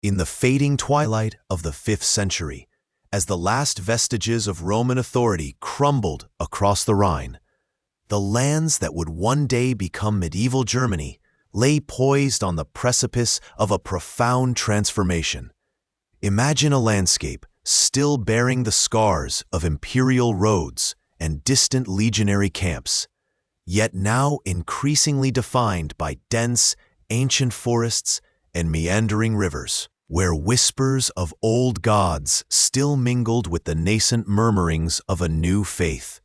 In the fading twilight of the 5th century, as the last vestiges of Roman authority crumbled across the Rhine, the lands that would one day become medieval Germany lay poised on the precipice of a profound transformation. Imagine a landscape still bearing the scars of imperial roads and distant legionary camps, yet now increasingly defined by dense, ancient forests and meandering rivers, where whispers of old gods still mingled with the nascent murmurings of a new faith.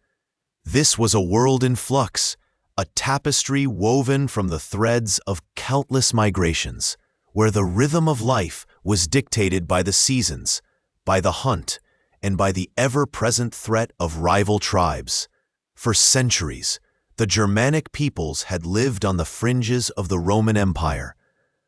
This was a world in flux, a tapestry woven from the threads of countless migrations, where the rhythm of life was dictated by the seasons, by the hunt, and by the ever-present threat of rival tribes. For centuries, the Germanic peoples had lived on the fringes of the Roman Empire,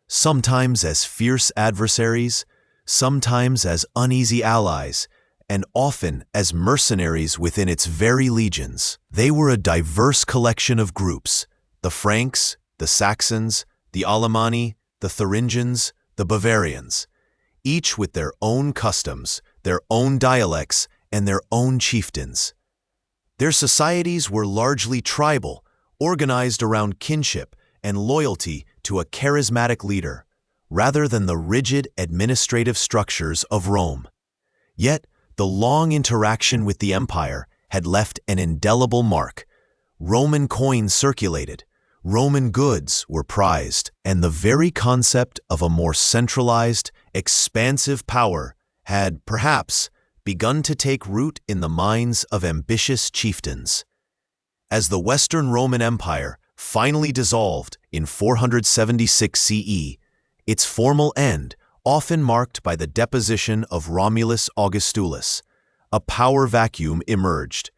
sometimes as fierce adversaries, sometimes as uneasy allies, and often as mercenaries within its very legions. They were a diverse collection of groups: the Franks, the Saxons, the Alemanni, the Thuringians, the Bavarians, each with their own customs, their own dialects, and their own chieftains. Their societies were largely tribal, organized around kinship and loyalty to a charismatic leader, rather than the rigid administrative structures of Rome. Yet, the long interaction with the empire had left an indelible mark. Roman coins circulated, Roman goods were prized, and the very concept of a more centralized, expansive power had, perhaps, begun to take root in the minds of ambitious chieftains. As the Western Roman Empire finally dissolved in 476 CE, its formal end often marked by the deposition of Romulus Augustulus, a power vacuum emerged.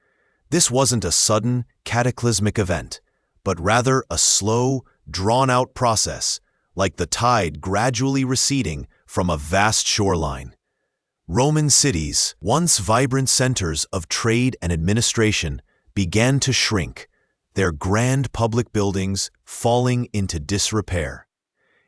This wasn't a sudden, cataclysmic event, but rather a slow, drawn-out process, like the tide gradually receding from a vast shoreline. Roman cities, once vibrant centers of trade and administration, began to shrink, their grand public buildings falling into disrepair.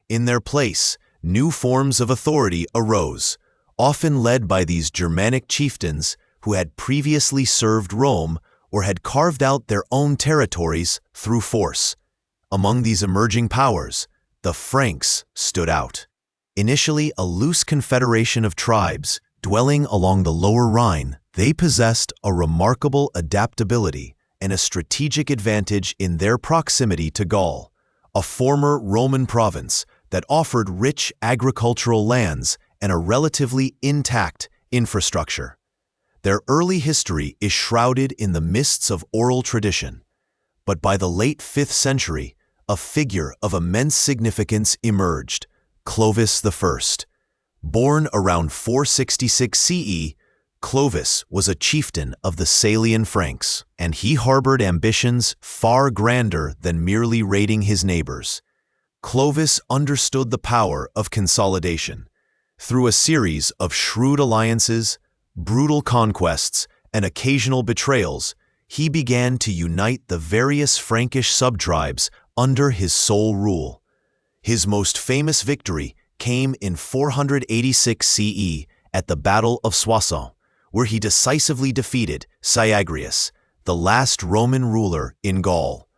In their place, new forms of authority arose, often led by these Germanic chieftains who had previously served Rome or had carved out their own territories through force. Among these emerging powers, the Franks stood out. Initially a loose confederation of tribes dwelling along the Lower Rhine, they possessed a remarkable adaptability and a strategic advantage in their proximity to Gaul, a former Roman province that offered rich agricultural lands and a relatively intact infrastructure. Their early history is shrouded in the mists of oral tradition, but by the late 5th century, a figure of immense significance emerged: Clovis I. Born around 466 CE, Clovis was a chieftain of the Salian Franks, and he harbored ambitions far grander than merely raiding his neighbors. Clovis understood the power of consolidation. Through a series of shrewd alliances, brutal conquests, and occasional betrayals, he began to unite the various Frankish subtribes under his sole rule. His most famous victory came in 486 CE at the Battle of Soissons, where he decisively defeated Syagrius, the last Roman ruler in Gaul.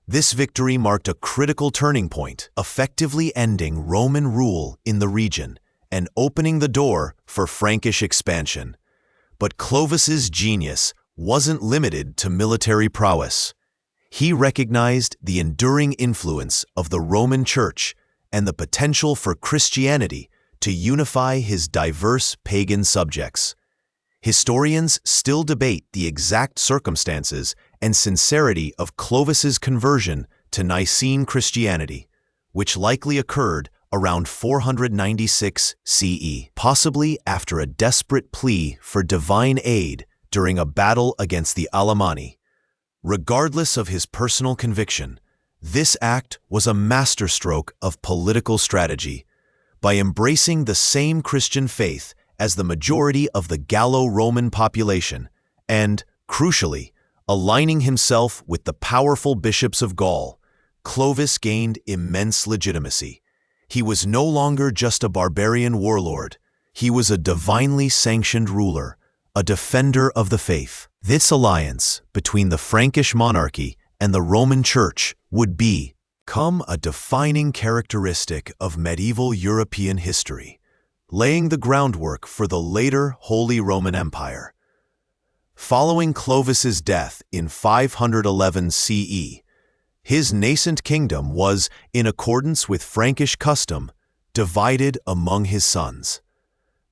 This victory marked a critical turning point, effectively ending Roman rule in the region and opening the door for Frankish expansion. But Clovis's genius wasn't limited to military prowess. He recognized the enduring influence of the Roman Church and the potential for Christianity to unify his diverse pagan subjects. Historians still debate the exact circumstances and sincerity of Clovis's conversion to Nicene Christianity, which likely occurred around 496 CE, possibly after a desperate plea for divine aid during a battle against the Alemanni. Regardless of his personal conviction, this act was a masterstroke of political strategy. By embracing the same Christian faith as the majority of the Gallo-Roman population, and, crucially, aligning himself with the powerful bishops of Gaul, Clovis gained immense legitimacy. He was no longer just a barbarian warlord. He was a divinely sanctioned ruler, a defender of the faith. This alliance between the Frankish monarchy and the Roman Church would become a defining characteristic of medieval European history, laying the groundwork for the later Holy Roman Empire. Following Clovis's death in 511 CE, his nascent kingdom was, in accordance with Frankish custom, divided among his sons.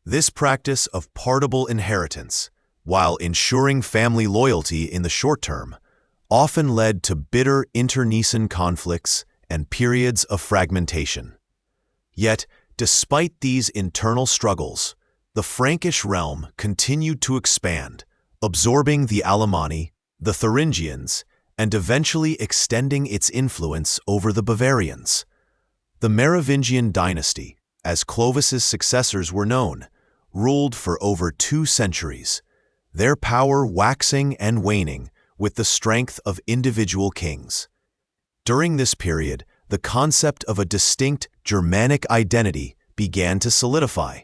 This practice of partible inheritance, while ensuring family loyalty in the short term, often led to bitter internecine conflicts and periods of fragmentation. Yet, despite these internal struggles, the Frankish realm continued to expand, absorbing the Alemanni, the Thuringians, and eventually extending its influence over the Bavarians. The Merovingian dynasty, as Clovis's successors were known, ruled for over 2 centuries, their power waxing and waning with the strength of individual kings. During this period, the concept of a distinct Germanic identity began to solidify,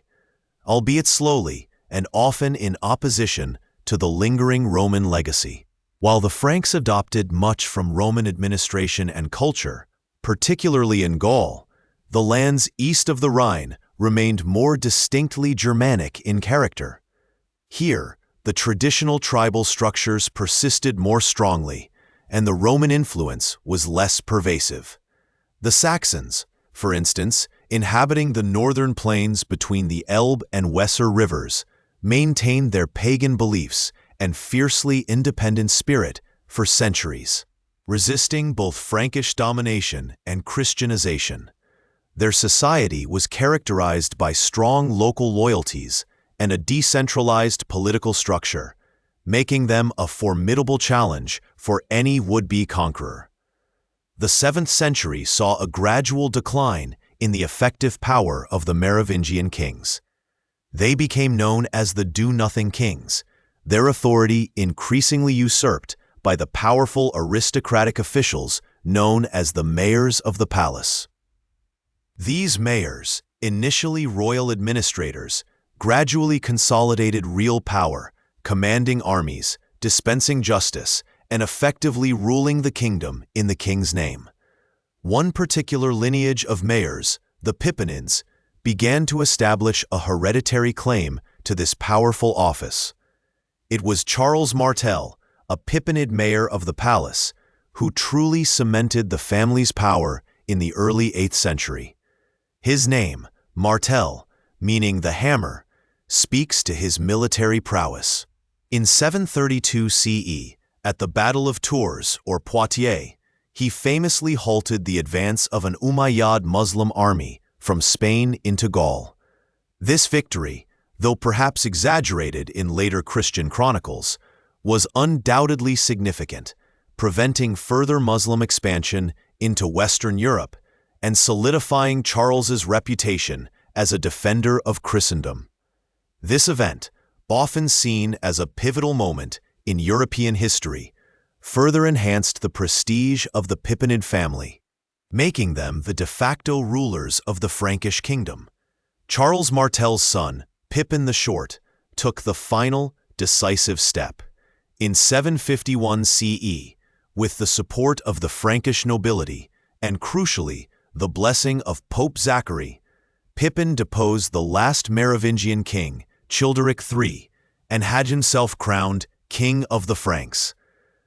albeit slowly and often in opposition to the lingering Roman legacy. While the Franks adopted much from Roman administration and culture, particularly in Gaul, the lands east of the Rhine remained more distinctly Germanic in character. Here, the traditional tribal structures persisted more strongly, and the Roman influence was less pervasive. The Saxons, for instance, inhabiting the northern plains between the Elbe and Weser rivers, maintained their pagan beliefs and fiercely independent spirit for centuries, resisting both Frankish domination and Christianization. Their society was characterized by strong local loyalties and a decentralized political structure, making them a formidable challenge for any would-be conqueror. The 7th century saw a gradual decline in the effective power of the Merovingian kings. They became known as the Do-Nothing Kings, their authority increasingly usurped by the powerful aristocratic officials known as the mayors of the palace. These mayors, initially royal administrators, gradually consolidated real power, commanding armies, dispensing justice, and effectively ruling the kingdom in the king's name. One particular lineage of mayors, the Pippinids, began to establish a hereditary claim to this powerful office. It was Charles Martel, a Pippinid mayor of the palace, who truly cemented the family's power in the early 8th century. His name, Martel, meaning the hammer, speaks to his military prowess. In 732 CE, at the Battle of Tours or Poitiers, he famously halted the advance of an Umayyad Muslim army from Spain into Gaul. This victory, though perhaps exaggerated in later Christian chronicles, was undoubtedly significant, preventing further Muslim expansion into Western Europe and solidifying Charles's reputation as a defender of Christendom. This event, often seen as a pivotal moment in European history, further enhanced the prestige of the Pippinid family, making them the de facto rulers of the Frankish kingdom. Charles Martel's son, Pippin the Short, took the final, decisive step. In 751 CE, with the support of the Frankish nobility, and crucially, the blessing of Pope Zachary, Pippin deposed the last Merovingian king, Childeric III, and had himself crowned King of the Franks.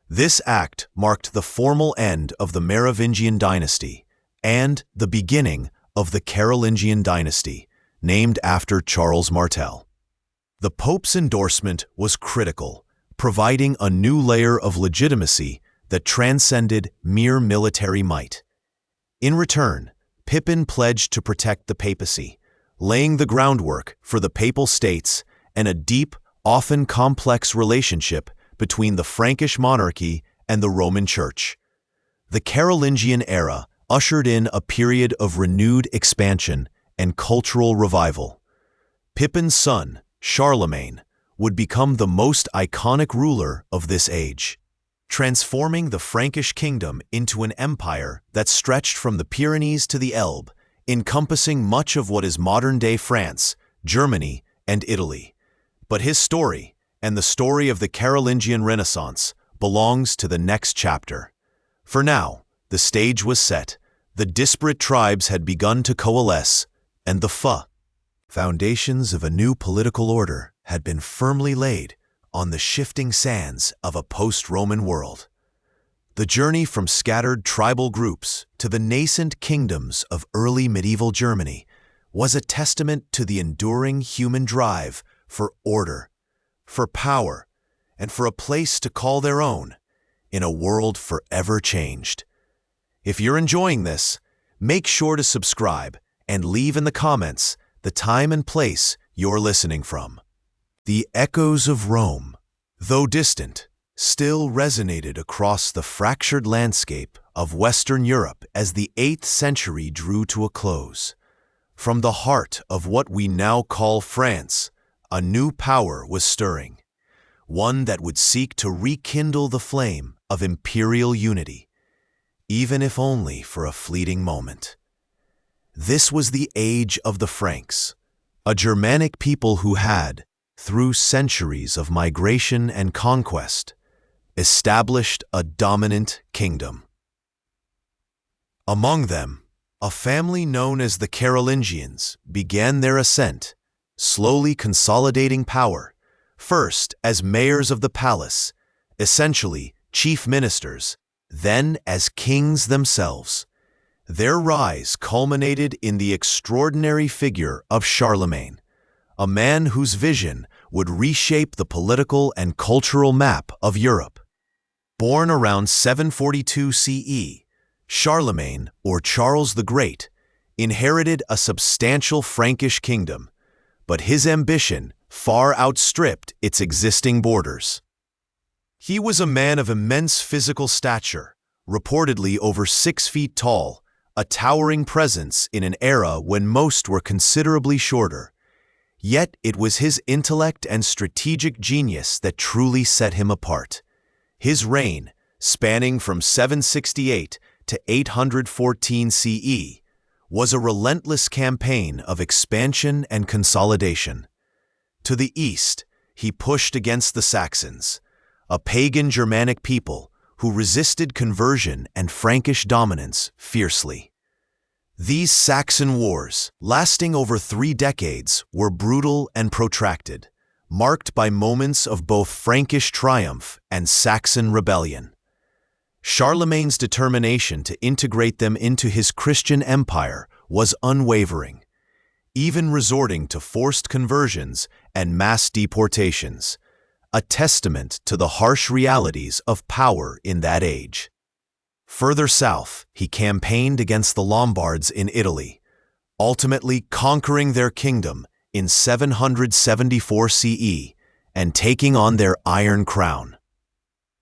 This act marked the formal end of the Merovingian dynasty and the beginning of the Carolingian dynasty, named after Charles Martel. The Pope's endorsement was critical, providing a new layer of legitimacy that transcended mere military might. In return, Pippin pledged to protect the papacy, laying the groundwork for the Papal States and a deep, often complex relationship between the Frankish monarchy and the Roman Church. The Carolingian era ushered in a period of renewed expansion and cultural revival. Pippin's son, Charlemagne, would become the most iconic ruler of this age, transforming the Frankish kingdom into an empire that stretched from the Pyrenees to the Elbe, encompassing much of what is modern-day France, Germany, and Italy. But his story, and the story of the Carolingian Renaissance, belongs to the next chapter. For now, the stage was set, the disparate tribes had begun to coalesce, and the foundations of a new political order had been firmly laid on the shifting sands of a post-Roman world. The journey from scattered tribal groups to the nascent kingdoms of early medieval Germany was a testament to the enduring human drive for order, for power, and for a place to call their own in a world forever changed. If you're enjoying this, make sure to subscribe and leave in the comments the time and place you're listening from. The echoes of Rome, though distant, still resonated across the fractured landscape of Western Europe as the 8th century drew to a close. From the heart of what we now call France, a new power was stirring, one that would seek to rekindle the flame of imperial unity, even if only for a fleeting moment. This was the age of the Franks, a Germanic people who had, through centuries of migration and conquest, established a dominant kingdom. Among them, a family known as the Carolingians began their ascent, slowly consolidating power, first as mayors of the palace, essentially chief ministers, then as kings themselves. Their rise culminated in the extraordinary figure of Charlemagne, a man whose vision would reshape the political and cultural map of Europe. Born around 742 CE, Charlemagne, or Charles the Great, inherited a substantial Frankish kingdom, but his ambition far outstripped its existing borders. He was a man of immense physical stature, reportedly over 6 feet tall, a towering presence in an era when most were considerably shorter. Yet it was his intellect and strategic genius that truly set him apart. His reign, spanning from 768 to 814 CE, was a relentless campaign of expansion and consolidation. To the east, he pushed against the Saxons, a pagan Germanic people who resisted conversion and Frankish dominance fiercely. These Saxon wars, lasting over 3 decades, were brutal and protracted, marked by moments of both Frankish triumph and Saxon rebellion. Charlemagne's determination to integrate them into his Christian empire was unwavering, even resorting to forced conversions and mass deportations, a testament to the harsh realities of power in that age. Further south, he campaigned against the Lombards in Italy, ultimately conquering their kingdom in 774 CE and taking on their Iron Crown,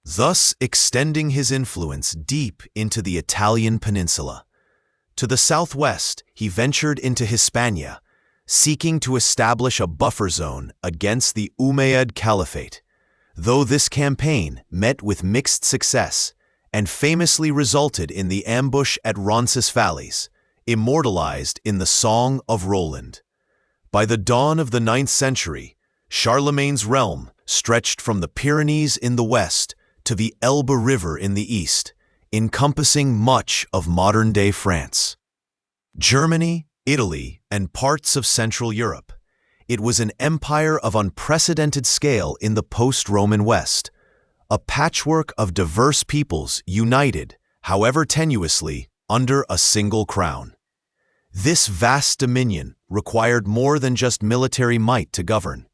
thus extending his influence deep into the Italian peninsula. To the southwest, he ventured into Hispania, seeking to establish a buffer zone against the Umayyad Caliphate, though this campaign met with mixed success and famously resulted in the ambush at Roncesvalles, immortalized in the Song of Roland. By the dawn of the 9th century, Charlemagne's realm stretched from the Pyrenees in the west to the Elbe River in the east, encompassing much of modern-day France, Germany, Italy, and parts of Central Europe. It was an empire of unprecedented scale in the post-Roman West, a patchwork of diverse peoples united, however tenuously, under a single crown. This vast dominion required more than just military might to govern.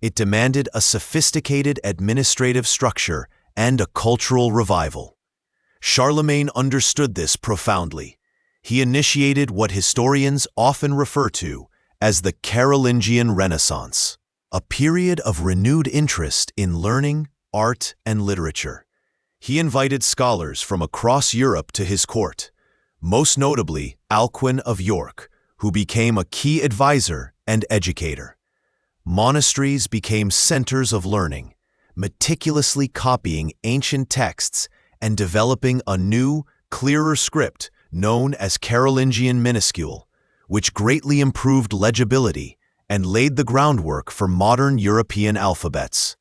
It demanded a sophisticated administrative structure and a cultural revival. Charlemagne understood this profoundly. He initiated what historians often refer to as the Carolingian Renaissance, a period of renewed interest in learning, art, and literature. He invited scholars from across Europe to his court, most notably Alcuin of York, who became a key advisor and educator. Monasteries became centers of learning, meticulously copying ancient texts and developing a new, clearer script known as Carolingian minuscule, which greatly improved legibility and laid the groundwork for modern European alphabets.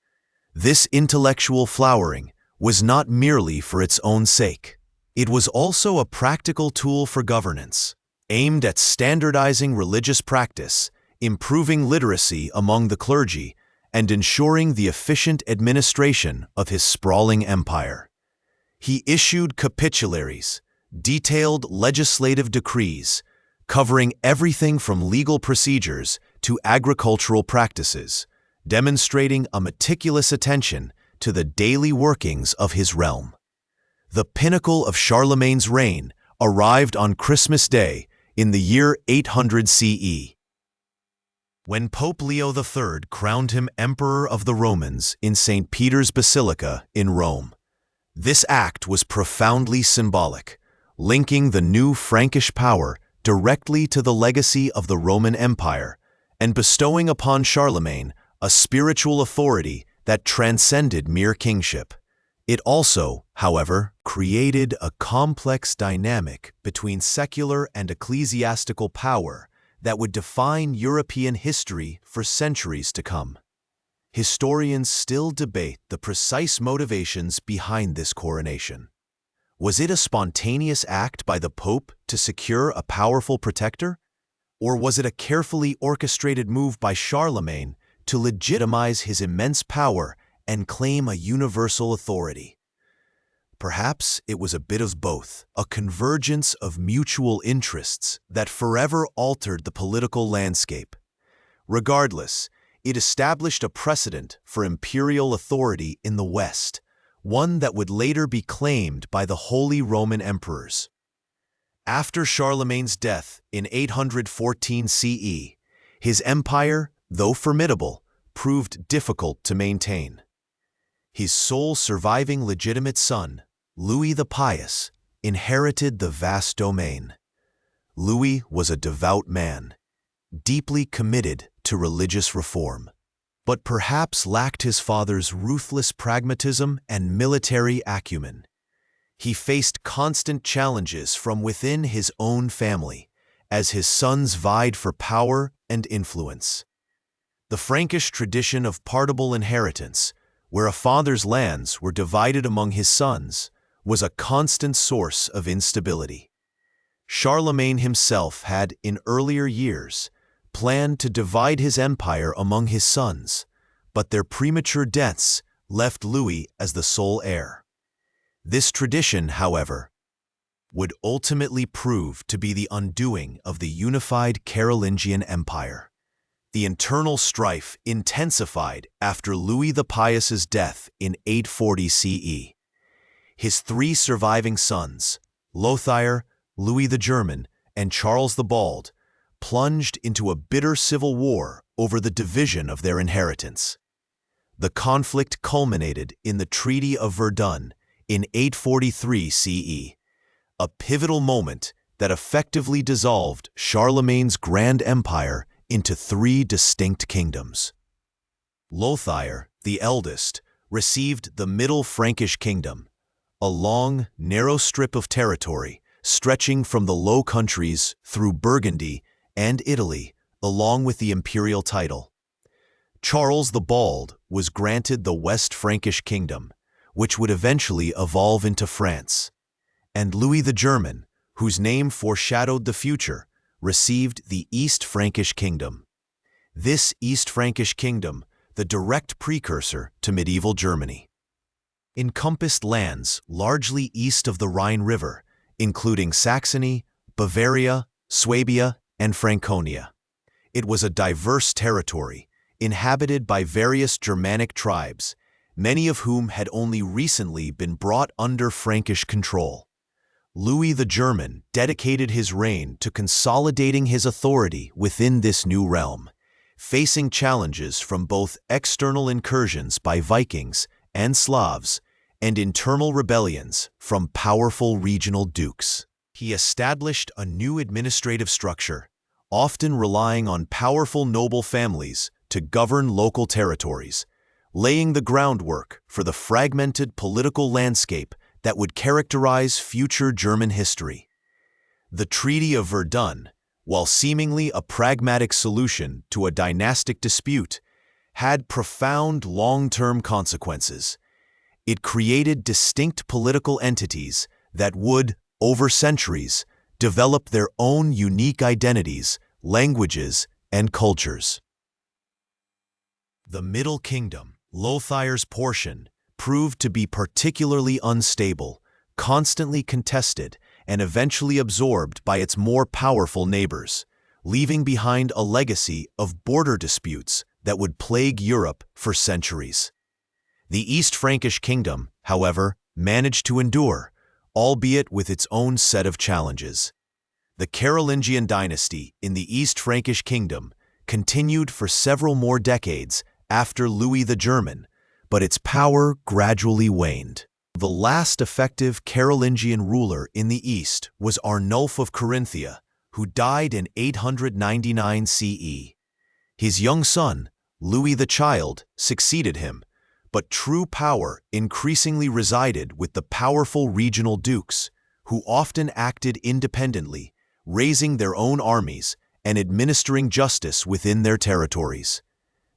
This intellectual flowering was not merely for its own sake. It was also a practical tool for governance, aimed at standardizing religious practice, improving literacy among the clergy, and ensuring the efficient administration of his sprawling empire. He issued capitularies, detailed legislative decrees, covering everything from legal procedures to agricultural practices, demonstrating a meticulous attention to the daily workings of his realm. The pinnacle of Charlemagne's reign arrived on Christmas Day in the year 800 CE, when Pope Leo III crowned him Emperor of the Romans in St. Peter's Basilica in Rome. This act was profoundly symbolic, linking the new Frankish power directly to the legacy of the Roman Empire and bestowing upon Charlemagne a spiritual authority that transcended mere kingship. It also, however, created a complex dynamic between secular and ecclesiastical power that would define European history for centuries to come. Historians still debate the precise motivations behind this coronation. Was it a spontaneous act by the Pope to secure a powerful protector? Or was it a carefully orchestrated move by Charlemagne to legitimize his immense power and claim a universal authority? Perhaps it was a bit of both, a convergence of mutual interests that forever altered the political landscape. Regardless, it established a precedent for imperial authority in the West, one that would later be claimed by the Holy Roman Emperors. After Charlemagne's death in 814 CE, his empire, though formidable, proved difficult to maintain. His sole surviving legitimate son, Louis the Pious, inherited the vast domain. Louis was a devout man, deeply committed to religious reform, but perhaps lacked his father's ruthless pragmatism and military acumen. He faced constant challenges from within his own family, as his sons vied for power and influence. The Frankish tradition of partible inheritance, where a father's lands were divided among his sons, was a constant source of instability. Charlemagne himself had, in earlier years, planned to divide his empire among his sons, but their premature deaths left Louis as the sole heir. This tradition, however, would ultimately prove to be the undoing of the unified Carolingian Empire. The internal strife intensified after Louis the Pious's death in 840 CE. His three surviving sons, Lothair, Louis the German, and Charles the Bald, plunged into a bitter civil war over the division of their inheritance. The conflict culminated in the Treaty of Verdun in 843 CE, a pivotal moment that effectively dissolved Charlemagne's grand empire into three distinct kingdoms. Lothair, the eldest, received the Middle Frankish Kingdom, a long, narrow strip of territory stretching from the Low Countries through Burgundy and Italy, along with the imperial title. Charles the Bald was granted the West Frankish Kingdom, which would eventually evolve into France, and Louis the German, whose name foreshadowed the future, received the East Frankish Kingdom. This East Frankish Kingdom, the direct precursor to medieval Germany, encompassed lands largely east of the Rhine River, including Saxony, Bavaria, Swabia, and Franconia. It was a diverse territory, inhabited by various Germanic tribes, many of whom had only recently been brought under Frankish control. Louis the German dedicated his reign to consolidating his authority within this new realm, facing challenges from both external incursions by Vikings and Slavs and internal rebellions from powerful regional dukes. He established a new administrative structure, often relying on powerful noble families to govern local territories, laying the groundwork for the fragmented political landscape that would characterize future German history. The Treaty of Verdun, while seemingly a pragmatic solution to a dynastic dispute, had profound long-term consequences. It created distinct political entities that would, over centuries, develop their own unique identities, languages, and cultures. The Middle Kingdom, Lothair's portion, proved to be particularly unstable, constantly contested, and eventually absorbed by its more powerful neighbors, leaving behind a legacy of border disputes that would plague Europe for centuries. The East Frankish Kingdom, however, managed to endure, albeit with its own set of challenges. The Carolingian dynasty in the East Frankish Kingdom continued for several more decades after Louis the German, but its power gradually waned. The last effective Carolingian ruler in the East was Arnulf of Carinthia, who died in 899 CE. His young son, Louis the Child, succeeded him, but true power increasingly resided with the powerful regional dukes, who often acted independently, raising their own armies and administering justice within their territories.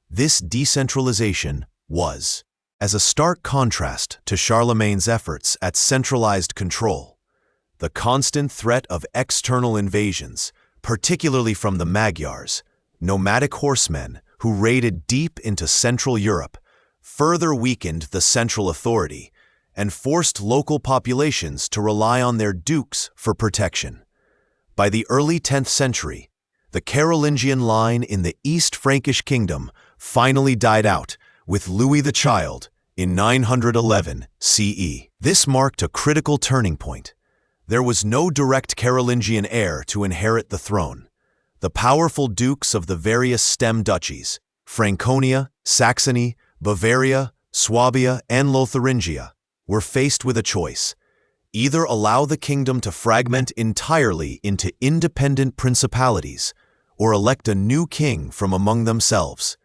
This decentralization was, as a stark contrast to Charlemagne's efforts at centralized control, the constant threat of external invasions, particularly from the Magyars, nomadic horsemen who raided deep into Central Europe, further weakened the central authority and forced local populations to rely on their dukes for protection. By the early 10th century, the Carolingian line in the East Frankish Kingdom finally died out with Louis the Child in 911 CE. This marked a critical turning point. There was no direct Carolingian heir to inherit the throne. The powerful dukes of the various stem duchies, Franconia, Saxony, Bavaria, Swabia, and Lotharingia, were faced with a choice: either allow the kingdom to fragment entirely into independent principalities, or elect a new king from among themselves.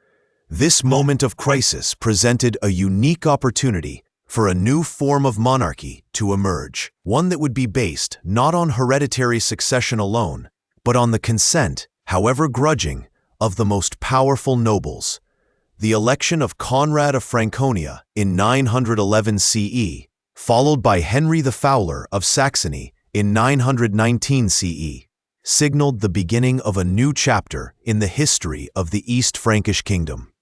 This moment of crisis presented a unique opportunity for a new form of monarchy to emerge, one that would be based not on hereditary succession alone, but on the consent, however grudging, of the most powerful nobles. The election of Conrad of Franconia in 911 CE, followed by Henry the Fowler of Saxony in 919 CE, signaled the beginning of a new chapter in the history of the East Frankish Kingdom.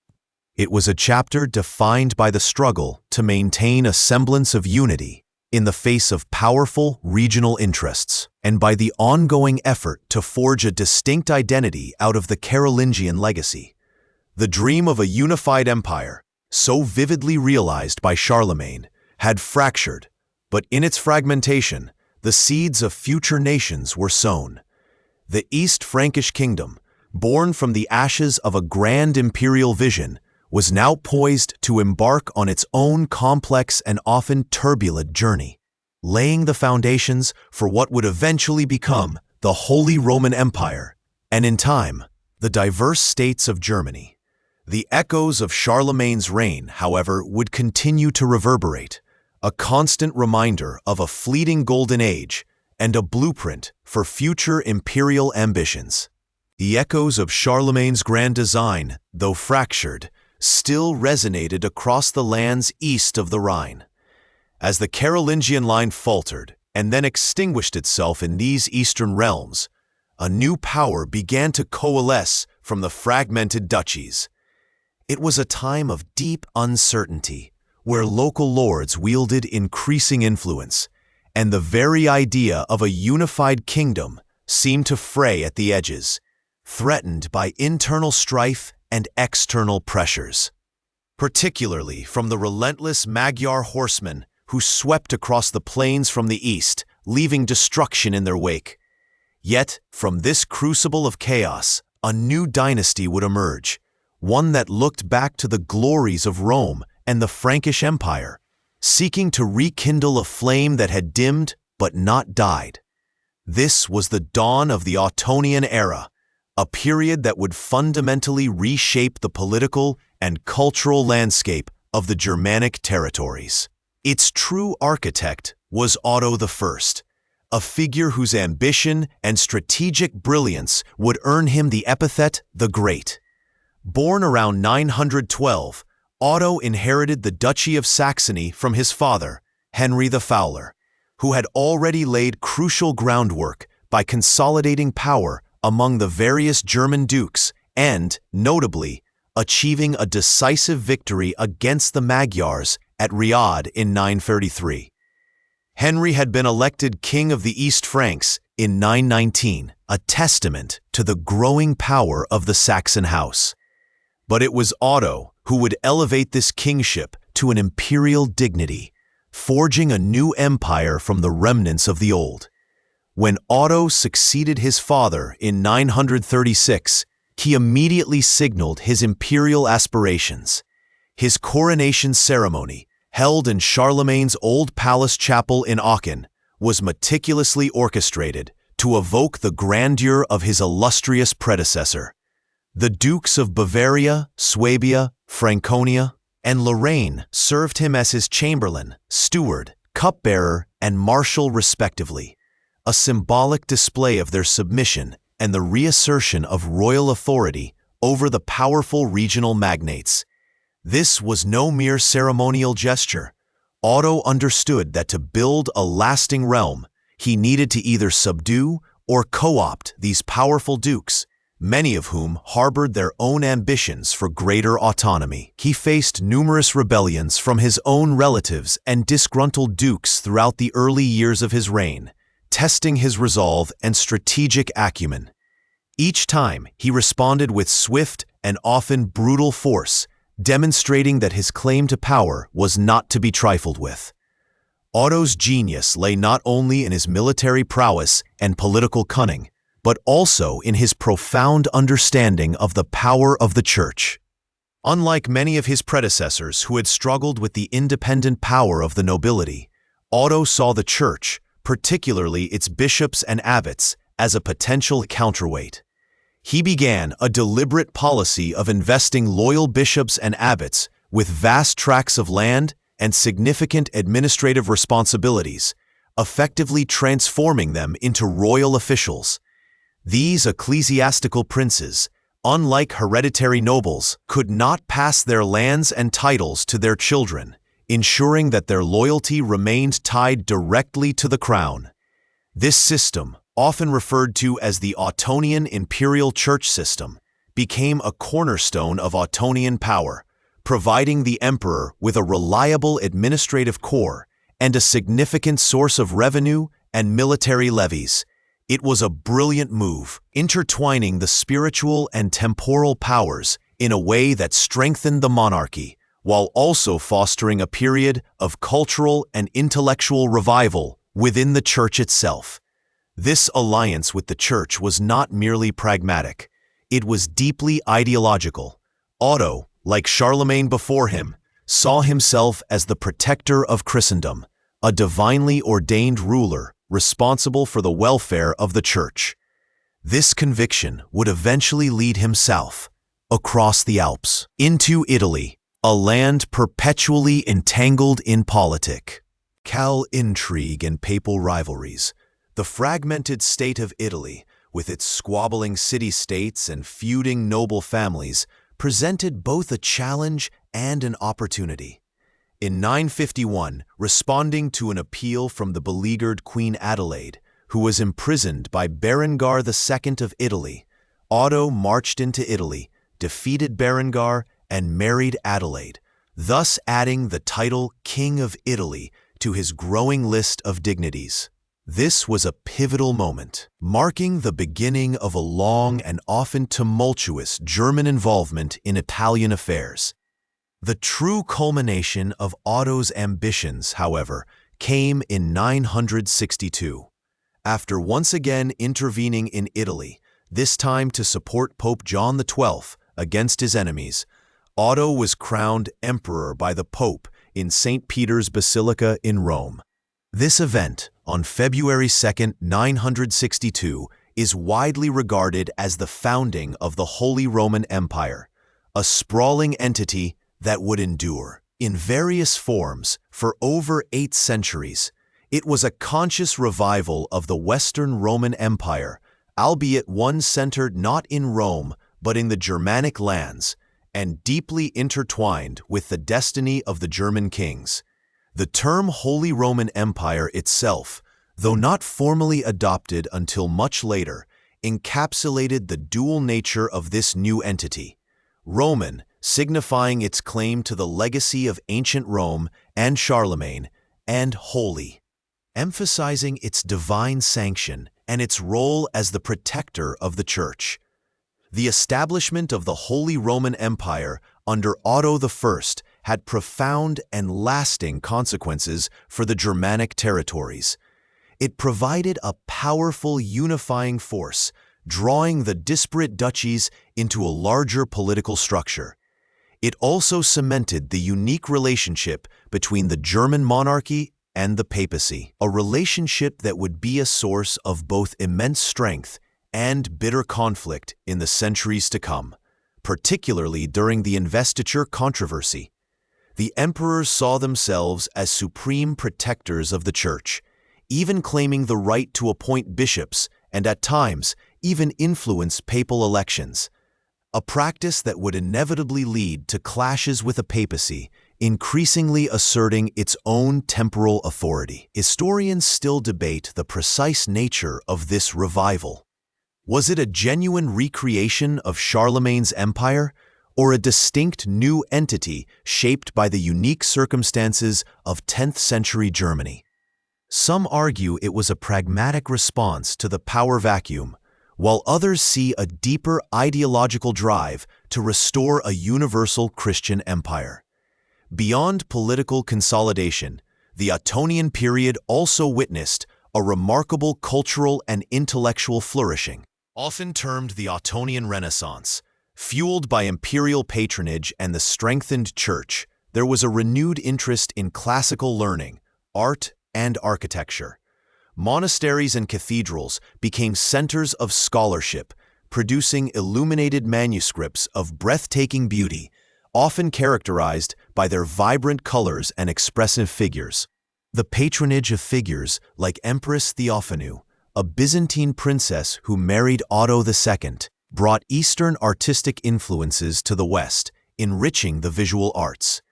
It was a chapter defined by the struggle to maintain a semblance of unity in the face of powerful regional interests, and by the ongoing effort to forge a distinct identity out of the Carolingian legacy. The dream of a unified empire, so vividly realized by Charlemagne, had fractured, but in its fragmentation, the seeds of future nations were sown. The East Frankish Kingdom, born from the ashes of a grand imperial vision, was now poised to embark on its own complex and often turbulent journey, laying the foundations for what would eventually become the Holy Roman Empire, and in time, the diverse states of Germany. The echoes of Charlemagne's reign, however, would continue to reverberate, a constant reminder of a fleeting golden age and a blueprint for future imperial ambitions. The echoes of Charlemagne's grand design, though fractured, still resonated across the lands east of the Rhine. As the Carolingian line faltered and then extinguished itself in these eastern realms, a new power began to coalesce from the fragmented duchies. It was a time of deep uncertainty, where local lords wielded increasing influence, and the very idea of a unified kingdom seemed to fray at the edges, threatened by internal strife and external pressures, particularly from the relentless Magyar horsemen who swept across the plains from the east, leaving destruction in their wake. Yet, from this crucible of chaos, a new dynasty would emerge, one that looked back to the glories of Rome and the Frankish Empire, seeking to rekindle a flame that had dimmed but not died. This was the dawn of the Ottonian era, a period that would fundamentally reshape the political and cultural landscape of the Germanic territories. Its true architect was Otto I, a figure whose ambition and strategic brilliance would earn him the epithet the Great. Born around 912, Otto inherited the Duchy of Saxony from his father, Henry the Fowler, who had already laid crucial groundwork by consolidating power among the various German dukes and, notably, achieving a decisive victory against the Magyars at Riad in 933. Henry had been elected King of the East Franks in 919, a testament to the growing power of the Saxon house. But it was Otto who would elevate this kingship to an imperial dignity, forging a new empire from the remnants of the old. When Otto succeeded his father in 936, he immediately signaled his imperial aspirations. His coronation ceremony, held in Charlemagne's old palace chapel in Aachen, was meticulously orchestrated to evoke the grandeur of his illustrious predecessor. The dukes of Bavaria, Swabia, Franconia, and Lorraine served him as his chamberlain, steward, cupbearer, and marshal respectively, a symbolic display of their submission and the reassertion of royal authority over the powerful regional magnates. This was no mere ceremonial gesture. Otto understood that to build a lasting realm, he needed to either subdue or co-opt these powerful dukes, many of whom harbored their own ambitions for greater autonomy. He faced numerous rebellions from his own relatives and disgruntled dukes throughout the early years of his reign, testing his resolve and strategic acumen. Each time, he responded with swift and often brutal force, demonstrating that his claim to power was not to be trifled with. Otto's genius lay not only in his military prowess and political cunning, but also in his profound understanding of the power of the Church. Unlike many of his predecessors who had struggled with the independent power of the nobility, Otto saw the Church, particularly its bishops and abbots, as a potential counterweight. He began a deliberate policy of investing loyal bishops and abbots with vast tracts of land and significant administrative responsibilities, effectively transforming them into royal officials. These ecclesiastical princes, unlike hereditary nobles, could not pass their lands and titles to their children, ensuring that their loyalty remained tied directly to the crown. This system, often referred to as the Ottonian imperial church system, became a cornerstone of Ottonian power, providing the emperor with a reliable administrative core and a significant source of revenue and military levies. It was a brilliant move, intertwining the spiritual and temporal powers in a way that strengthened the monarchy, while also fostering a period of cultural and intellectual revival within the church itself. This alliance with the church was not merely pragmatic. It was deeply ideological. Otto, like Charlemagne before him, saw himself as the protector of Christendom, a divinely ordained ruler responsible for the welfare of the church. This conviction would eventually lead him south, across the Alps, into Italy, a land perpetually entangled in politic, intrigue and papal rivalries. The fragmented state of Italy, with its squabbling city-states and feuding noble families, presented both a challenge and an opportunity. In 951, responding to an appeal from the beleaguered Queen Adelaide, who was imprisoned by Berengar II of Italy, Otto marched into Italy, defeated Berengar, and married Adelaide, thus adding the title King of Italy to his growing list of dignities. This was a pivotal moment, marking the beginning of a long and often tumultuous German involvement in Italian affairs. The true culmination of Otto's ambitions, however, came in 962. After once again intervening in Italy, this time to support Pope John XII against his enemies, Otto was crowned emperor by the Pope in St. Peter's Basilica in Rome. This event, on February 2, 962, is widely regarded as the founding of the Holy Roman Empire, a sprawling entity that would endure, in various forms, for over 8 centuries. It was a conscious revival of the Western Roman Empire, albeit one centered not in Rome but in the Germanic lands, and deeply intertwined with the destiny of the German kings. The term Holy Roman Empire itself, though not formally adopted until much later, encapsulated the dual nature of this new entity. Roman, signifying its claim to the legacy of ancient Rome and Charlemagne, and holy, emphasizing its divine sanction and its role as the protector of the Church. The establishment of the Holy Roman Empire under Otto I had profound and lasting consequences for the Germanic territories. It provided a powerful unifying force, drawing the disparate duchies into a larger political structure. It also cemented the unique relationship between the German monarchy and the papacy, a relationship that would be a source of both immense strength and bitter conflict in the centuries to come, particularly during the Investiture controversy. The emperors saw themselves as supreme protectors of the Church, even claiming the right to appoint bishops and at times even influence papal elections, a practice that would inevitably lead to clashes with the papacy, increasingly asserting its own temporal authority. Historians still debate the precise nature of this revival. Was it a genuine recreation of Charlemagne's empire, or a distinct new entity shaped by the unique circumstances of 10th century Germany? Some argue it was a pragmatic response to the power vacuum, while others see a deeper ideological drive to restore a universal Christian empire. Beyond political consolidation, the Ottonian period also witnessed a remarkable cultural and intellectual flourishing. Often termed the Ottonian Renaissance, fueled by imperial patronage and the strengthened church, there was a renewed interest in classical learning, art, and architecture. Monasteries and cathedrals became centers of scholarship, producing illuminated manuscripts of breathtaking beauty, often characterized by their vibrant colors and expressive figures. The patronage of figures like Empress Theophanu, a Byzantine princess who married Otto II, brought Eastern artistic influences to the West, enriching the visual arts.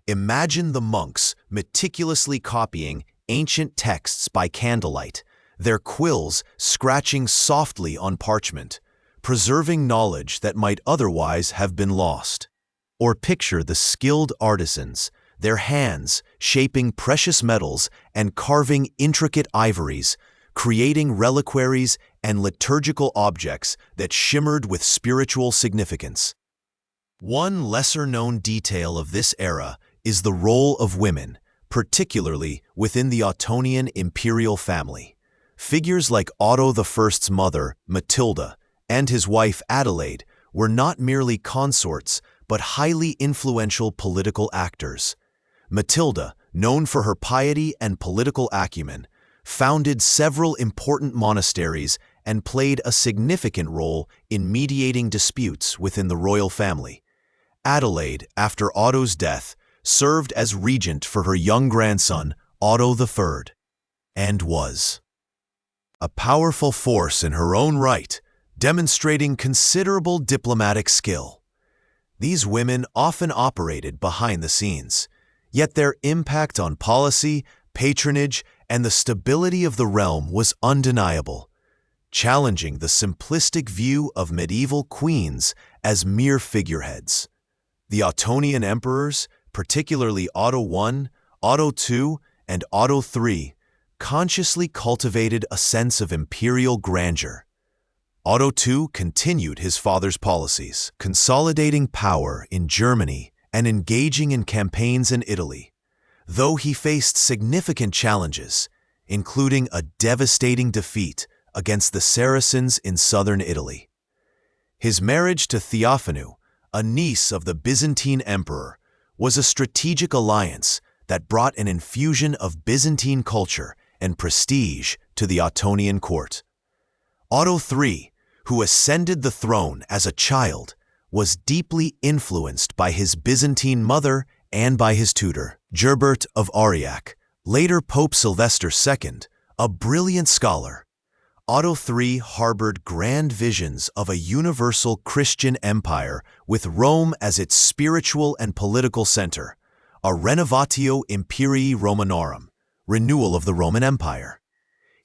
Imagine the monks meticulously copying ancient texts by candlelight, their quills scratching softly on parchment, preserving knowledge that might otherwise have been lost. Or picture the skilled artisans, their hands shaping precious metals and carving intricate ivories, creating reliquaries and liturgical objects that shimmered with spiritual significance. One lesser-known detail of this era is the role of women, particularly within the Ottonian imperial family. Figures like Otto I's mother, Matilda, and his wife Adelaide were not merely consorts, but highly influential political actors. Matilda, known for her piety and political acumen, founded several important monasteries and played a significant role in mediating disputes within the royal family. Adelaide, after Otto's death, served as regent for her young grandson, Otto III, and was a powerful force in her own right, demonstrating considerable diplomatic skill. These women often operated behind the scenes, yet their impact on policy, patronage, and the stability of the realm was undeniable, challenging the simplistic view of medieval queens as mere figureheads. The Ottonian emperors, particularly Otto I, Otto II, and Otto III, consciously cultivated a sense of imperial grandeur. Otto II continued his father's policies, consolidating power in Germany and engaging in campaigns in Italy, though he faced significant challenges, including a devastating defeat against the Saracens in southern Italy. His marriage to Theophanu, a niece of the Byzantine emperor, was a strategic alliance that brought an infusion of Byzantine culture and prestige to the Ottonian court. Otto III, who ascended the throne as a child, was deeply influenced by his Byzantine mother and by his tutor, Gerbert of Aurillac, Later Pope Sylvester II, a brilliant scholar, Otto III harbored grand visions of a universal Christian empire with Rome as its spiritual and political center, a renovatio imperii Romanorum, renewal of the Roman Empire.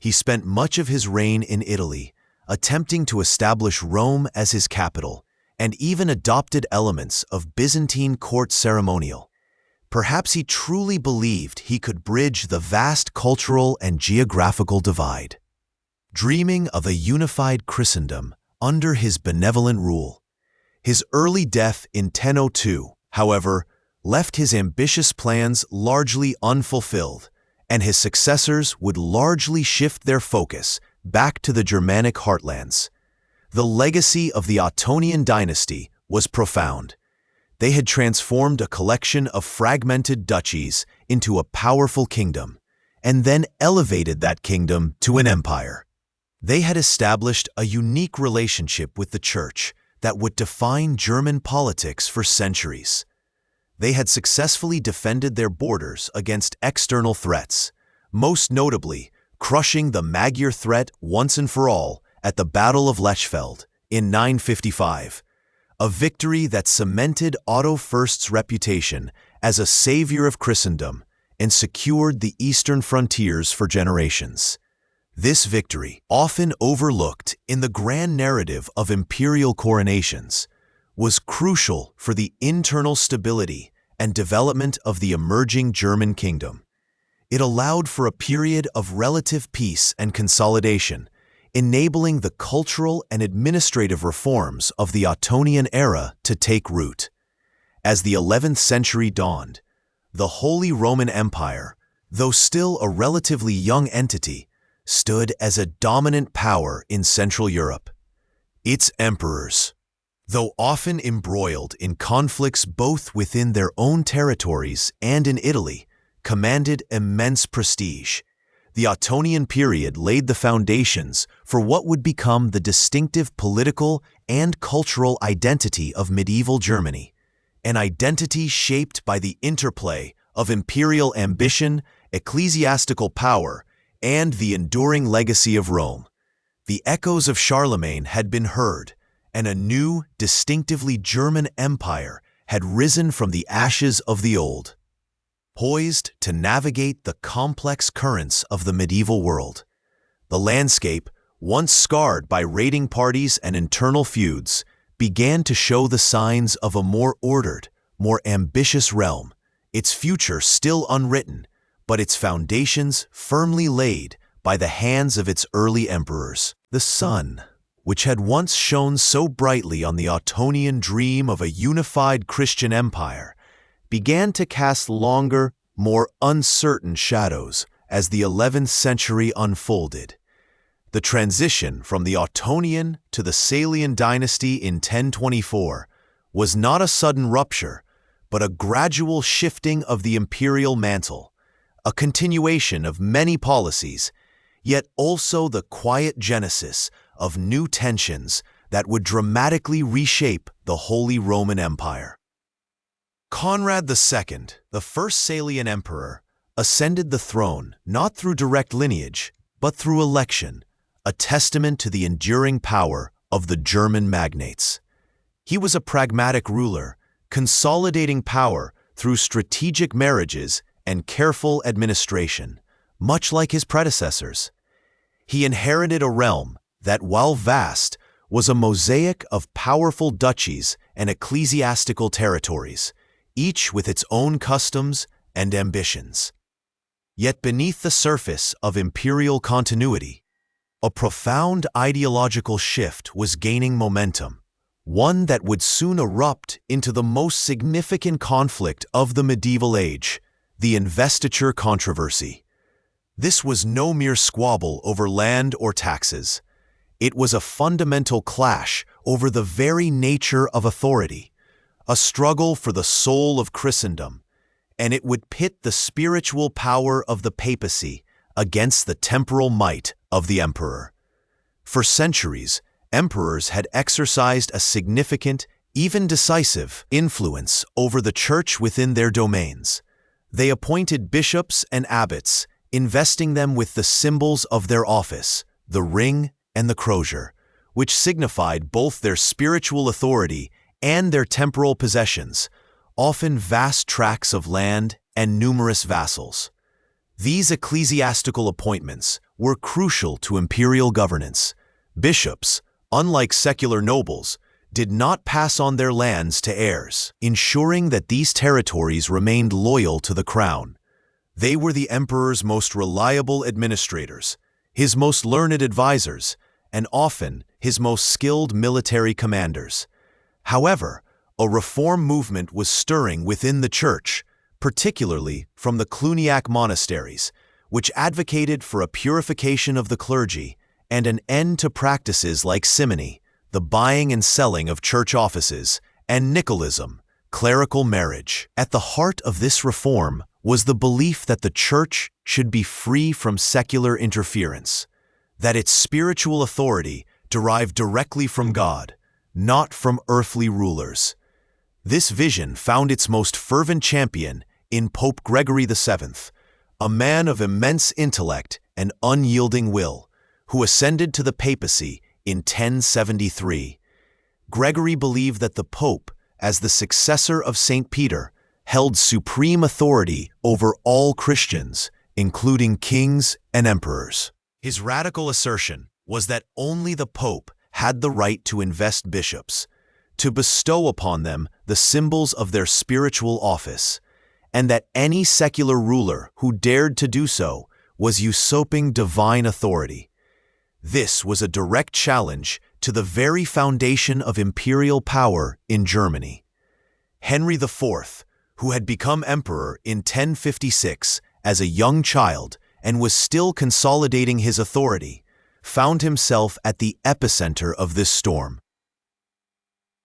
He spent much of his reign in Italy, attempting to establish Rome as his capital, and even adopted elements of Byzantine court ceremonial. Perhaps he truly believed he could bridge the vast cultural and geographical divide. Dreaming of a unified Christendom under his benevolent rule, his early death in 1002, however, left his ambitious plans largely unfulfilled, and his successors would largely shift their focus back to the Germanic heartlands. The legacy of the Ottonian dynasty was profound. They had transformed a collection of fragmented duchies into a powerful kingdom, and then elevated that kingdom to an empire. They had established a unique relationship with the Church that would define German politics for centuries. They had successfully defended their borders against external threats, most notably crushing the Magyar threat once and for all at the Battle of Lechfeld in 955, a victory that cemented Otto I's reputation as a savior of Christendom and secured the eastern frontiers for generations. This victory, often overlooked in the grand narrative of imperial coronations, was crucial for the internal stability and development of the emerging German kingdom. It allowed for a period of relative peace and consolidation, enabling the cultural and administrative reforms of the Ottonian era to take root. As the 11th century dawned, the Holy Roman Empire, though still a relatively young entity, stood as a dominant power in Central Europe. Its emperors, though often embroiled in conflicts both within their own territories and in Italy, commanded immense prestige. The Ottonian period laid the foundations for what would become the distinctive political and cultural identity of medieval Germany, an identity shaped by the interplay of imperial ambition, ecclesiastical power, and the enduring legacy of Rome. The echoes of Charlemagne had been heard, and a new, distinctively German empire had risen from the ashes of the old. Poised to navigate the complex currents of the medieval world, the landscape, once scarred by raiding parties and internal feuds, began to show the signs of a more ordered, more ambitious realm, its future still unwritten, but its foundations firmly laid by the hands of its early emperors. The sun, which had once shone so brightly on the Ottonian dream of a unified Christian empire, began to cast longer, more uncertain shadows as the 11th century unfolded. The transition from the Ottonian to the Salian dynasty in 1024 was not a sudden rupture, but a gradual shifting of the imperial mantle, a continuation of many policies, yet also the quiet genesis of new tensions that would dramatically reshape the Holy Roman Empire. Conrad II, the first Salian emperor, ascended the throne not through direct lineage, but through election, a testament to the enduring power of the German magnates. He was a pragmatic ruler, consolidating power through strategic marriages and careful administration, much like his predecessors. He inherited a realm that, while vast, was a mosaic of powerful duchies and ecclesiastical territories, each with its own customs and ambitions. Yet beneath the surface of imperial continuity, a profound ideological shift was gaining momentum, one that would soon erupt into the most significant conflict of the medieval age, the Investiture controversy. This was no mere squabble over land or taxes. It was a fundamental clash over the very nature of authority, a struggle for the soul of Christendom, and it would pit the spiritual power of the papacy against the temporal might of the emperor. For centuries, emperors had exercised a significant, even decisive, influence over the church within their domains. They appointed bishops and abbots, investing them with the symbols of their office, the ring and the crozier, which signified both their spiritual authority and their temporal possessions, often vast tracts of land and numerous vassals. These ecclesiastical appointments were crucial to imperial governance. Bishops, unlike secular nobles, did not pass on their lands to heirs, ensuring that these territories remained loyal to the crown. They were the emperor's most reliable administrators, his most learned advisors, and often his most skilled military commanders. However, a reform movement was stirring within the church, particularly from the Cluniac monasteries, which advocated for a purification of the clergy and an end to practices like simony, the buying and selling of church offices, and Nicolism, clerical marriage. At the heart of this reform was the belief that the church should be free from secular interference, that its spiritual authority derived directly from God, not from earthly rulers. This vision found its most fervent champion in Pope Gregory VII, a man of immense intellect and unyielding will, who ascended to the papacy in 1073. Gregory believed that the Pope, as the successor of St. Peter, held supreme authority over all Christians, including kings and emperors. His radical assertion was that only the Pope had the right to invest bishops, to bestow upon them the symbols of their spiritual office, and that any secular ruler who dared to do so was usurping divine authority. This was a direct challenge to the very foundation of imperial power in Germany. Henry IV, who had become emperor in 1056 as a young child and was still consolidating his authority, found himself at the epicenter of this storm.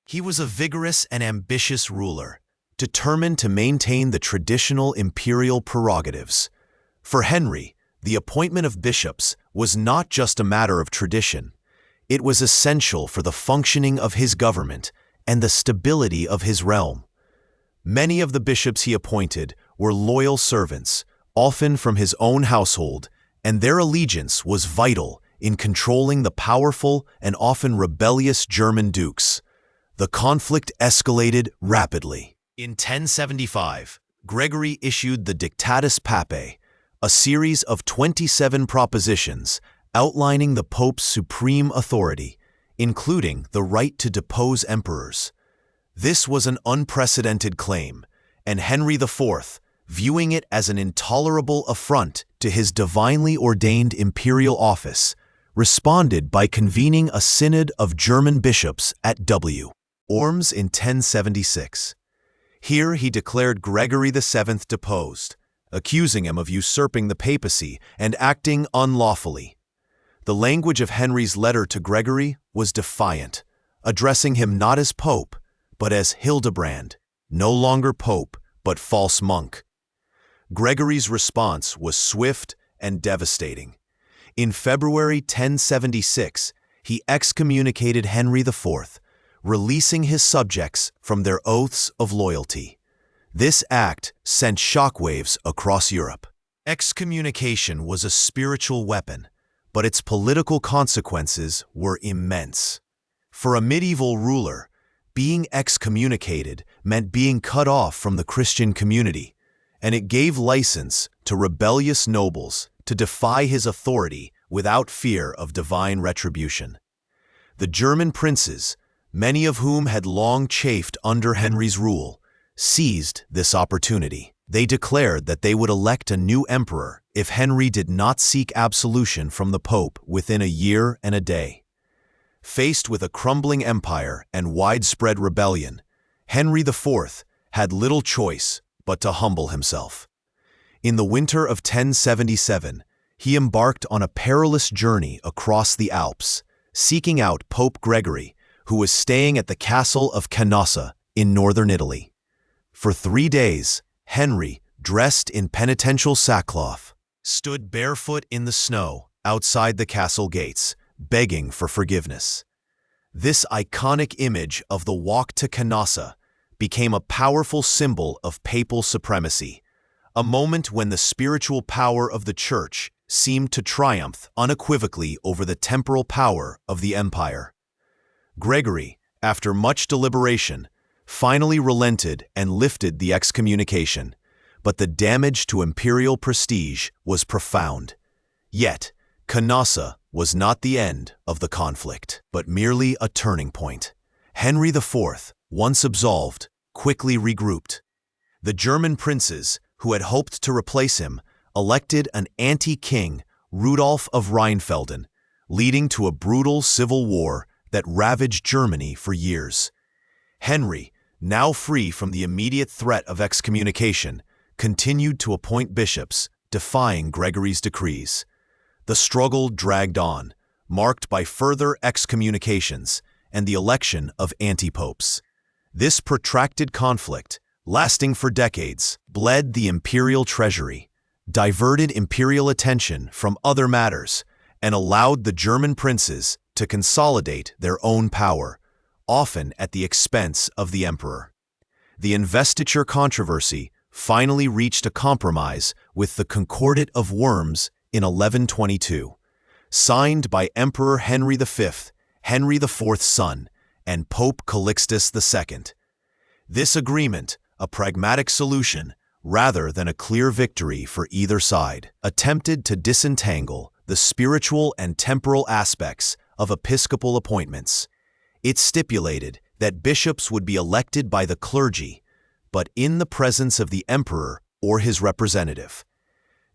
He was a vigorous and ambitious ruler, determined to maintain the traditional imperial prerogatives. For Henry, the appointment of bishops was not just a matter of tradition. It was essential for the functioning of his government and the stability of his realm. Many of the bishops he appointed were loyal servants, often from his own household, and their allegiance was vital in controlling the powerful and often rebellious German dukes. The conflict escalated rapidly. In 1075, Gregory issued the Dictatus Papae, a series of 27 propositions outlining the Pope's supreme authority, including the right to depose emperors. This was an unprecedented claim, and Henry IV, viewing it as an intolerable affront to his divinely ordained imperial office, responded by convening a synod of German bishops at Worms in 1076. Here he declared Gregory VII deposed, accusing him of usurping the papacy and acting unlawfully. The language of Henry's letter to Gregory was defiant, addressing him not as pope, but as Hildebrand, no longer pope, but false monk. Gregory's response was swift and devastating. In February 1076, he excommunicated Henry IV, releasing his subjects from their oaths of loyalty. This act sent shockwaves across Europe. Excommunication was a spiritual weapon, but its political consequences were immense. For a medieval ruler, being excommunicated meant being cut off from the Christian community, and it gave license to rebellious nobles to defy his authority without fear of divine retribution. The German princes, many of whom had long chafed under Henry's rule, seized this opportunity. They declared that they would elect a new emperor if Henry did not seek absolution from the Pope within a year and a day. Faced with a crumbling empire and widespread rebellion, Henry IV had little choice but to humble himself. In the winter of 1077, he embarked on a perilous journey across the Alps, seeking out Pope Gregory, who was staying at the castle of Canossa in northern Italy. For 3 days, Henry, dressed in penitential sackcloth, stood barefoot in the snow outside the castle gates, begging for forgiveness. This iconic image of the walk to Canossa became a powerful symbol of papal supremacy, a moment when the spiritual power of the Church seemed to triumph unequivocally over the temporal power of the empire. Gregory, after much deliberation, finally relented and lifted the excommunication, but the damage to imperial prestige was profound. Yet, Canossa was not the end of the conflict, but merely a turning point. Henry IV, once absolved, quickly regrouped. The German princes, who had hoped to replace him, elected an anti-king, Rudolf of Rheinfelden, leading to a brutal civil war that ravaged Germany for years. Henry, now free from the immediate threat of excommunication, continued to appoint bishops, defying Gregory's decrees. The struggle dragged on, marked by further excommunications and the election of anti-popes. This protracted conflict, lasting for decades, bled the imperial treasury, diverted imperial attention from other matters, and allowed the German princes to consolidate their own power, often at the expense of the emperor. The investiture controversy finally reached a compromise with the Concordat of Worms in 1122, signed by Emperor Henry V, Henry IV's son, and Pope Calixtus II. This agreement, a pragmatic solution rather than a clear victory for either side, attempted to disentangle the spiritual and temporal aspects of episcopal appointments. It stipulated that bishops would be elected by the clergy, but in the presence of the emperor or his representative.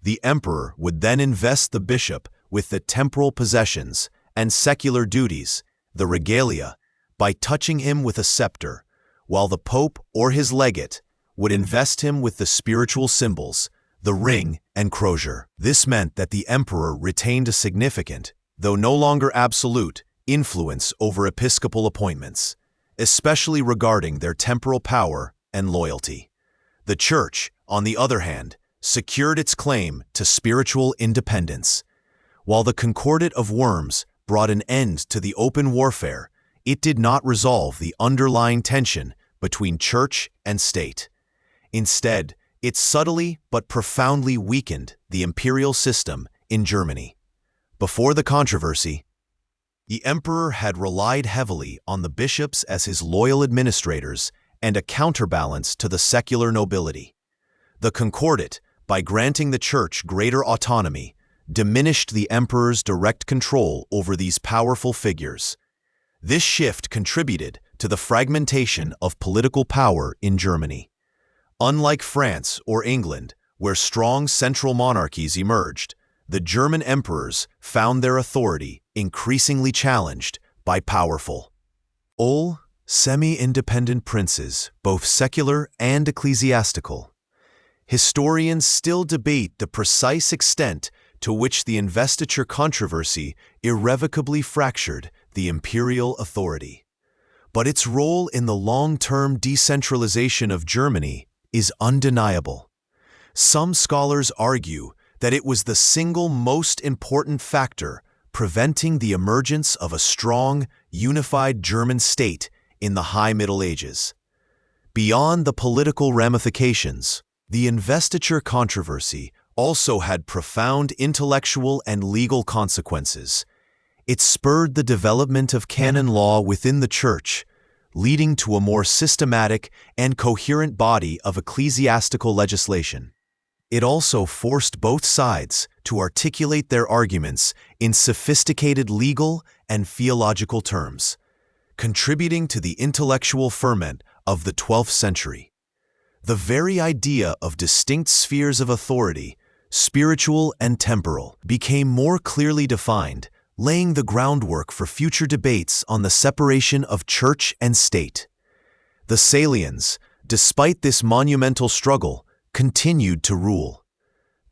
The emperor would then invest the bishop with the temporal possessions and secular duties, the regalia, by touching him with a scepter, while the pope or his legate would invest him with the spiritual symbols, the ring and crozier. This meant that the emperor retained a significant, though no longer absolute, influence over episcopal appointments, especially regarding their temporal power and loyalty. The Church, on the other hand, secured its claim to spiritual independence. While the Concordat of Worms brought an end to the open warfare, it did not resolve the underlying tension between church and state. Instead, it subtly but profoundly weakened the imperial system in Germany. Before the controversy, the emperor had relied heavily on the bishops as his loyal administrators and a counterbalance to the secular nobility. The Concordat, by granting the Church greater autonomy, diminished the emperor's direct control over these powerful figures. This shift contributed to the fragmentation of political power in Germany. Unlike France or England, where strong central monarchies emerged, the German emperors found their authority increasingly challenged by powerful, semi-independent princes, both secular and ecclesiastical. Historians still debate the precise extent to which the investiture controversy irrevocably fractured the imperial authority. But its role in the long-term decentralization of Germany is undeniable. Some scholars argue that it was the single most important factor preventing the emergence of a strong, unified German state in the High Middle Ages. Beyond the political ramifications, the investiture controversy also had profound intellectual and legal consequences. It spurred the development of canon law within the Church, leading to a more systematic and coherent body of ecclesiastical legislation. It also forced both sides to articulate their arguments in sophisticated legal and theological terms, contributing to the intellectual ferment of the 12th century. The very idea of distinct spheres of authority, spiritual and temporal, became more clearly defined, laying the groundwork for future debates on the separation of church and state. The Salians, despite this monumental struggle, continued to rule.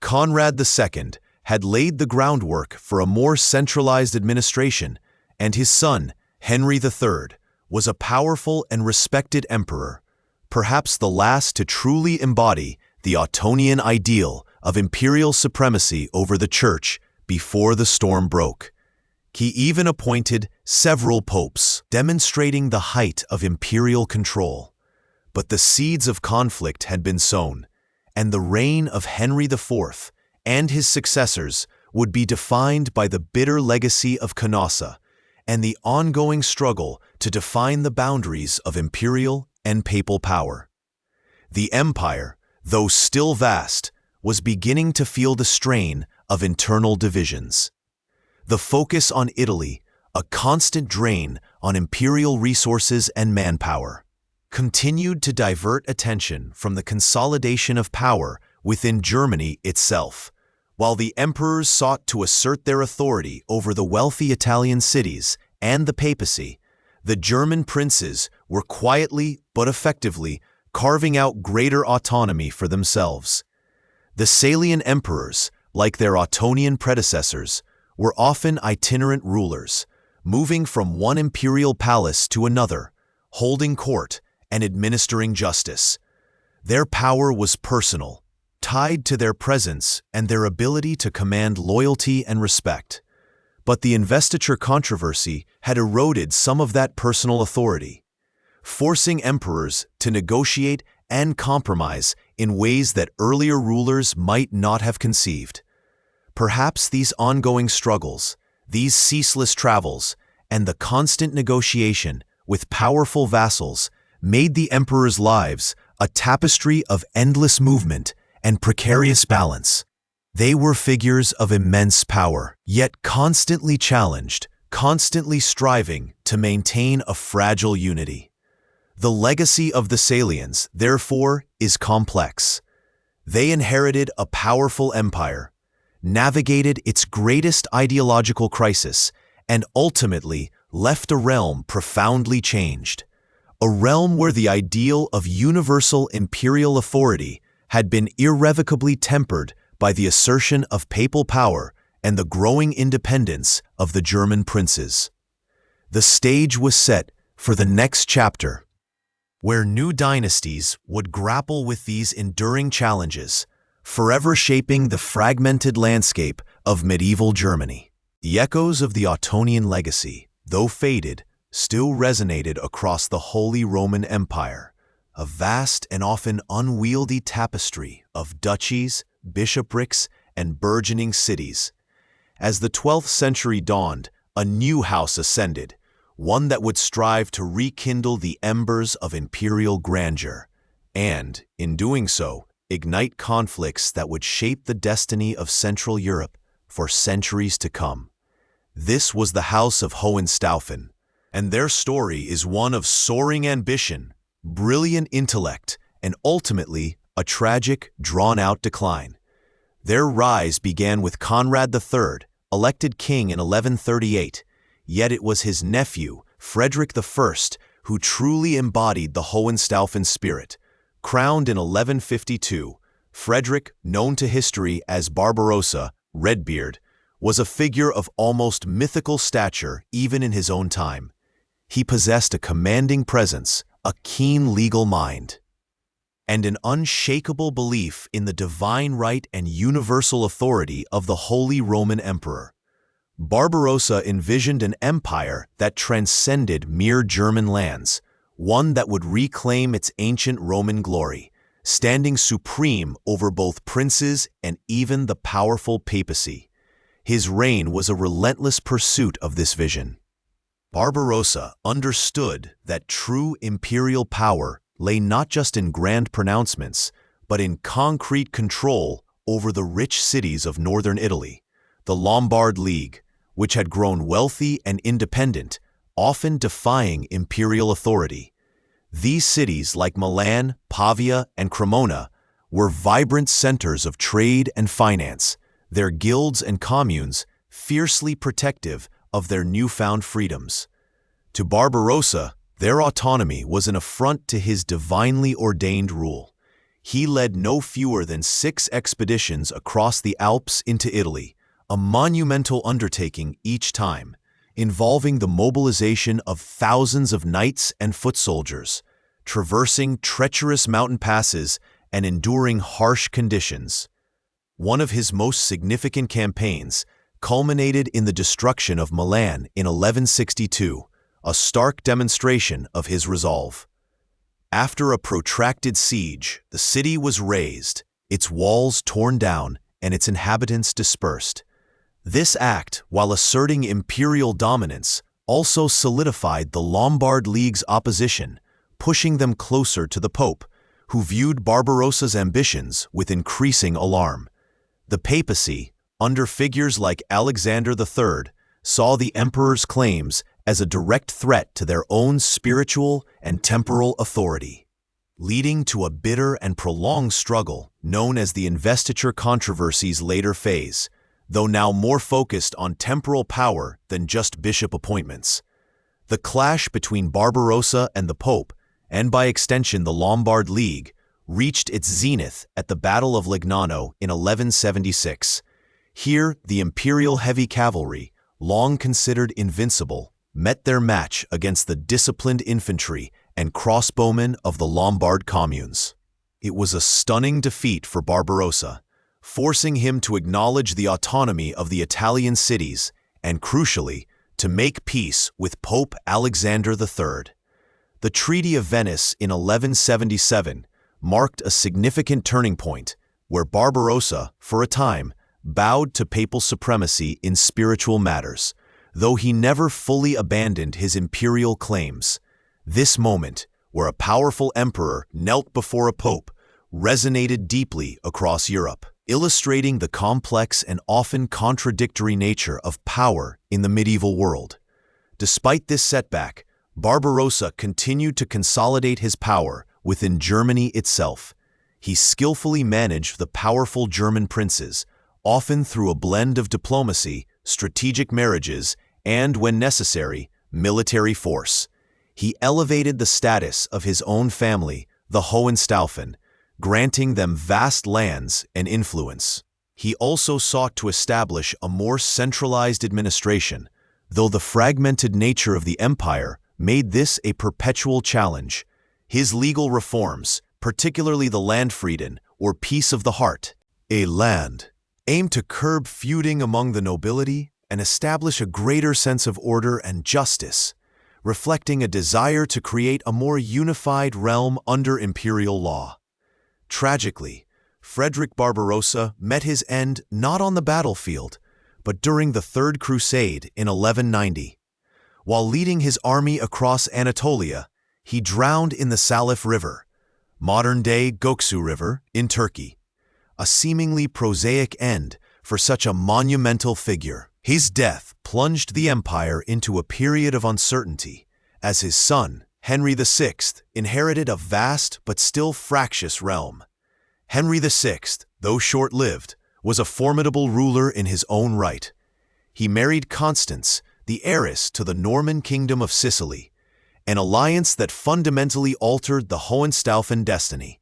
Conrad II had laid the groundwork for a more centralized administration, and his son, Henry III, was a powerful and respected emperor, perhaps the last to truly embody the Ottonian ideal of imperial supremacy over the Church before the storm broke. He even appointed several popes, demonstrating the height of imperial control. But the seeds of conflict had been sown, and the reign of Henry IV and his successors would be defined by the bitter legacy of Canossa and the ongoing struggle to define the boundaries of imperial and papal power. The empire, though still vast, was beginning to feel the strain of internal divisions. The focus on Italy, a constant drain on imperial resources and manpower, continued to divert attention from the consolidation of power within Germany itself, while the emperors sought to assert their authority over the wealthy Italian cities and the papacy. The German princes were quietly but effectively carving out greater autonomy for themselves. The Salian emperors, like their Ottonian predecessors, were often itinerant rulers, moving from one imperial palace to another, holding court and administering justice. Their power was personal, tied to their presence and their ability to command loyalty and respect. But the investiture controversy had eroded some of that personal authority, forcing emperors to negotiate and compromise in ways that earlier rulers might not have conceived. Perhaps these ongoing struggles, these ceaseless travels, and the constant negotiation with powerful vassals made the emperor's lives a tapestry of endless movement and precarious balance. They were figures of immense power, yet constantly challenged, constantly striving to maintain a fragile unity. The legacy of the Salians, therefore, is complex. They inherited a powerful empire, navigated its greatest ideological crisis, and ultimately left a realm profoundly changed. A realm where the ideal of universal imperial authority had been irrevocably tempered by the assertion of papal power and the growing independence of the German princes. The stage was set for the next chapter, where new dynasties would grapple with these enduring challenges, forever shaping the fragmented landscape of medieval Germany. The echoes of the Ottonian legacy, though faded, still resonated across the Holy Roman Empire, a vast and often unwieldy tapestry of duchies, bishoprics, and burgeoning cities. As the 12th century dawned, a new house ascended, one that would strive to rekindle the embers of imperial grandeur, and, in doing so, ignite conflicts that would shape the destiny of Central Europe for centuries to come. This was the House of Hohenstaufen, and their story is one of soaring ambition, brilliant intellect, and ultimately a tragic, drawn-out decline. Their rise began with Conrad III, elected king in 1138, yet it was his nephew, Frederick I, who truly embodied the Hohenstaufen spirit. Crowned in 1152, Frederick, known to history as Barbarossa, Redbeard, was a figure of almost mythical stature even in his own time. He possessed a commanding presence, a keen legal mind, and an unshakable belief in the divine right and universal authority of the Holy Roman Emperor. Barbarossa envisioned an empire that transcended mere German lands, one that would reclaim its ancient Roman glory, standing supreme over both princes and even the powerful papacy. His reign was a relentless pursuit of this vision. Barbarossa understood that true imperial power lay not just in grand pronouncements, but in concrete control over the rich cities of northern Italy. The Lombard League, which had grown wealthy and independent, often defying imperial authority. These cities, like Milan, Pavia, and Cremona, were vibrant centers of trade and finance, their guilds and communes fiercely protective of their newfound freedoms. To Barbarossa, their autonomy was an affront to his divinely ordained rule. He led no fewer than 6 expeditions across the Alps into Italy, a monumental undertaking each time, involving the mobilization of thousands of knights and foot soldiers, traversing treacherous mountain passes and enduring harsh conditions. One of his most significant campaigns culminated in the destruction of Milan in 1162, a stark demonstration of his resolve. After a protracted siege, the city was razed, its walls torn down and its inhabitants dispersed. This act, while asserting imperial dominance, also solidified the Lombard League's opposition, pushing them closer to the Pope, who viewed Barbarossa's ambitions with increasing alarm. The papacy, under figures like Alexander III, saw the emperor's claims as a direct threat to their own spiritual and temporal authority, leading to a bitter and prolonged struggle known as the Investiture controversy's later phase, though now more focused on temporal power than just bishop appointments. The clash between Barbarossa and the Pope, and by extension the Lombard League, reached its zenith at the Battle of Legnano in 1176. Here, the imperial heavy cavalry, long considered invincible, met their match against the disciplined infantry and crossbowmen of the Lombard communes. It was a stunning defeat for Barbarossa, forcing him to acknowledge the autonomy of the Italian cities and, crucially, to make peace with Pope Alexander III. The Treaty of Venice in 1177 marked a significant turning point where Barbarossa, for a time, bowed to papal supremacy in spiritual matters, though he never fully abandoned his imperial claims. This moment, where a powerful emperor knelt before a pope, resonated deeply across Europe, illustrating the complex and often contradictory nature of power in the medieval world. Despite this setback, Barbarossa continued to consolidate his power within Germany itself. He skillfully managed the powerful German princes, often through a blend of diplomacy, strategic marriages, and, when necessary, military force. He elevated the status of his own family, the Hohenstaufen, granting them vast lands and influence. He also sought to establish a more centralized administration, though the fragmented nature of the empire made this a perpetual challenge. His legal reforms, particularly the Landfrieden, or Peace of the Heart, a land, aimed to curb feuding among the nobility and establish a greater sense of order and justice, reflecting a desire to create a more unified realm under imperial law. Tragically, Frederick Barbarossa met his end not on the battlefield, but during the Third Crusade in 1190. While leading his army across Anatolia, he drowned in the Salif River, modern-day Göksu River, in Turkey. A seemingly prosaic end for such a monumental figure. His death plunged the empire into a period of uncertainty, as his son, Henry VI, inherited a vast but still fractious realm. Henry VI, though short-lived, was a formidable ruler in his own right. He married Constance, the heiress to the Norman Kingdom of Sicily, an alliance that fundamentally altered the Hohenstaufen destiny.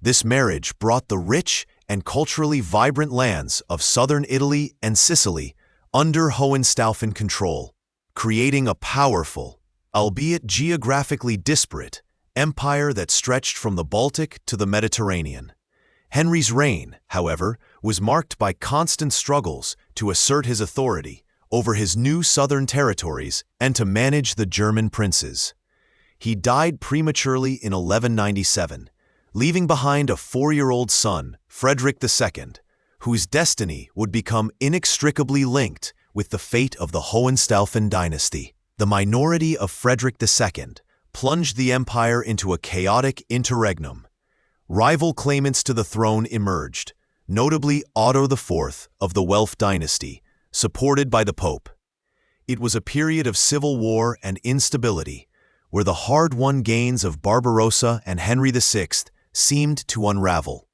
This marriage brought the rich and culturally vibrant lands of southern Italy and Sicily under Hohenstaufen control, creating a powerful, albeit geographically disparate, empire that stretched from the Baltic to the Mediterranean. Henry's reign, however, was marked by constant struggles to assert his authority over his new southern territories and to manage the German princes. He died prematurely in 1197, leaving behind a 4-year-old son, Frederick II, whose destiny would become inextricably linked with the fate of the Hohenstaufen dynasty. The minority of Frederick II plunged the empire into a chaotic interregnum. Rival claimants to the throne emerged, notably Otto IV of the Welf dynasty, supported by the Pope. It was a period of civil war and instability, where the hard-won gains of Barbarossa and Henry VI seemed to unravel.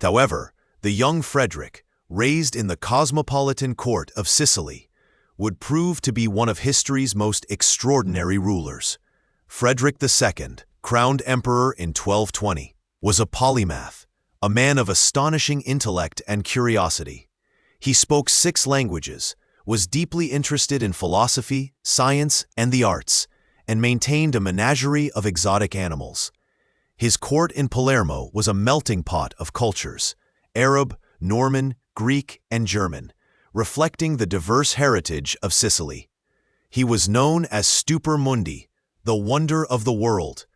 However, the young Frederick, raised in the cosmopolitan court of Sicily, would prove to be one of history's most extraordinary rulers. Frederick II, crowned emperor in 1220, was a polymath, a man of astonishing intellect and curiosity. He spoke 6 languages, was deeply interested in philosophy, science, and the arts, and maintained a menagerie of exotic animals. His court in Palermo was a melting pot of cultures, Arab, Norman, Greek, and German, reflecting the diverse heritage of Sicily. He was known as Stupor Mundi, the wonder of the world,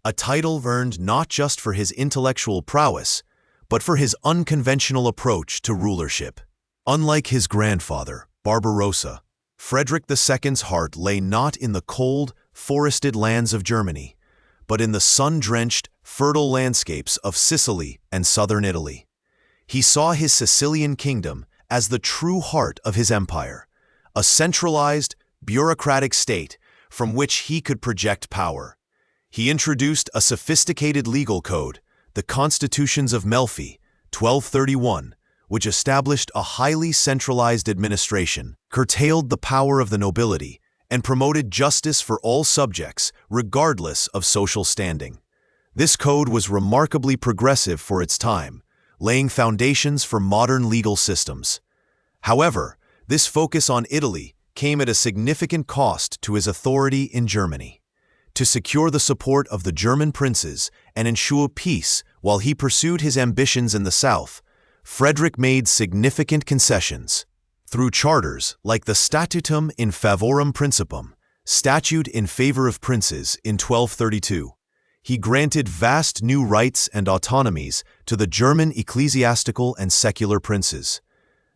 a title earned not just for his intellectual prowess, but for his unconventional approach to rulership. Unlike his grandfather, Barbarossa, Frederick II's heart lay not in the cold, forested lands of Germany, but in the sun-drenched, fertile landscapes of Sicily and southern Italy. He saw his Sicilian kingdom as the true heart of his empire, a centralized, bureaucratic state from which he could project power. He introduced a sophisticated legal code, the Constitutions of Melfi, 1231, which established a highly centralized administration, curtailed the power of the nobility, and promoted justice for all subjects, regardless of social standing. This code was remarkably progressive for its time, laying foundations for modern legal systems. However, this focus on Italy came at a significant cost to his authority in Germany. To secure the support of the German princes and ensure peace while he pursued his ambitions in the south, Frederick made significant concessions. Through charters like the Statutum in Favorum Principum, Statute in Favor of Princes in 1232, he granted vast new rights and autonomies to the German ecclesiastical and secular princes.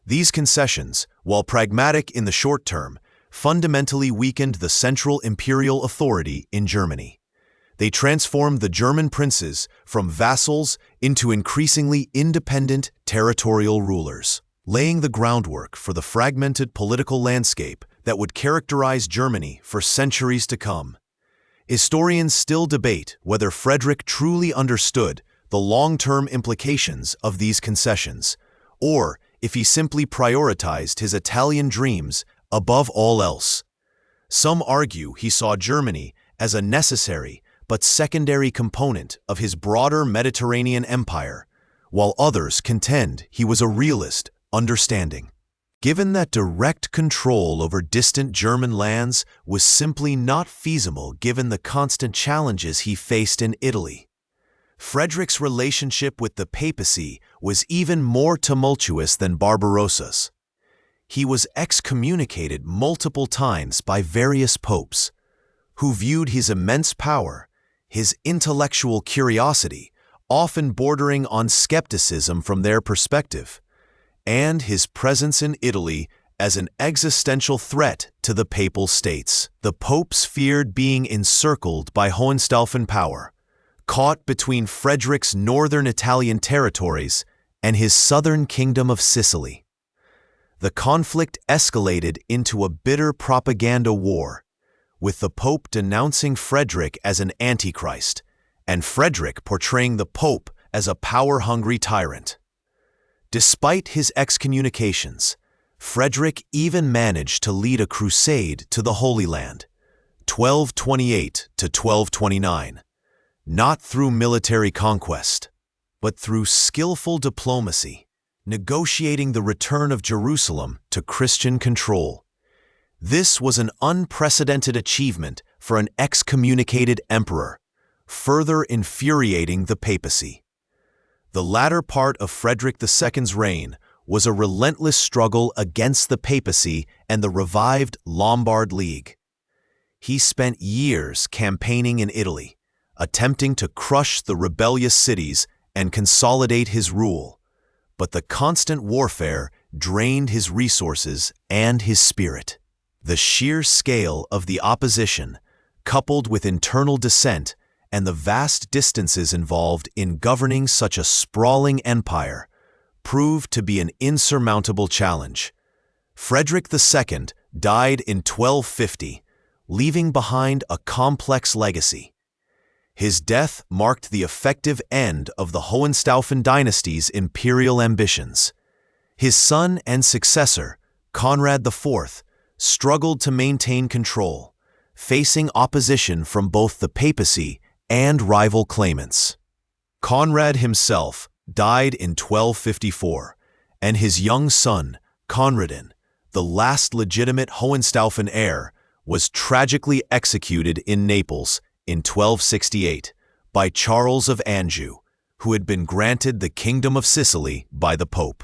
These concessions, while pragmatic in the short term, fundamentally weakened the central imperial authority in Germany. They transformed the German princes from vassals into increasingly independent territorial rulers, laying the groundwork for the fragmented political landscape that would characterize Germany for centuries to come. Historians still debate whether Frederick truly understood the long-term implications of these concessions, or if he simply prioritized his Italian dreams above all else. Some argue he saw Germany as a necessary but secondary component of his broader Mediterranean empire, while others contend he was a realist, understanding. Given that direct control over distant German lands was simply not feasible given the constant challenges he faced in Italy, Frederick's relationship with the papacy was even more tumultuous than Barbarossa's. He was excommunicated multiple times by various popes, who viewed his immense power, his intellectual curiosity, often bordering on skepticism from their perspective, and his presence in Italy as an existential threat to the Papal States. The popes feared being encircled by Hohenstaufen power, caught between Frederick's northern Italian territories and his southern kingdom of Sicily. The conflict escalated into a bitter propaganda war, with the Pope denouncing Frederick as an antichrist, and Frederick portraying the Pope as a power-hungry tyrant. Despite his excommunications, Frederick even managed to lead a crusade to the Holy Land, 1228 to 1229, not through military conquest, but through skillful diplomacy, negotiating the return of Jerusalem to Christian control. This was an unprecedented achievement for an excommunicated emperor, further infuriating the papacy. The latter part of Frederick II's reign was a relentless struggle against the papacy and the revived Lombard League. He spent years campaigning in Italy, attempting to crush the rebellious cities and consolidate his rule, but the constant warfare drained his resources and his spirit. The sheer scale of the opposition, coupled with internal dissent and the vast distances involved in governing such a sprawling empire, proved to be an insurmountable challenge. Frederick II died in 1250, leaving behind a complex legacy. His death marked the effective end of the Hohenstaufen dynasty's imperial ambitions. His son and successor, Conrad IV, struggled to maintain control, facing opposition from both the papacy and rival claimants. Conrad himself died in 1254, and his young son, Conradin, the last legitimate Hohenstaufen heir, was tragically executed in Naples in 1268 by Charles of Anjou, who had been granted the Kingdom of Sicily by the Pope.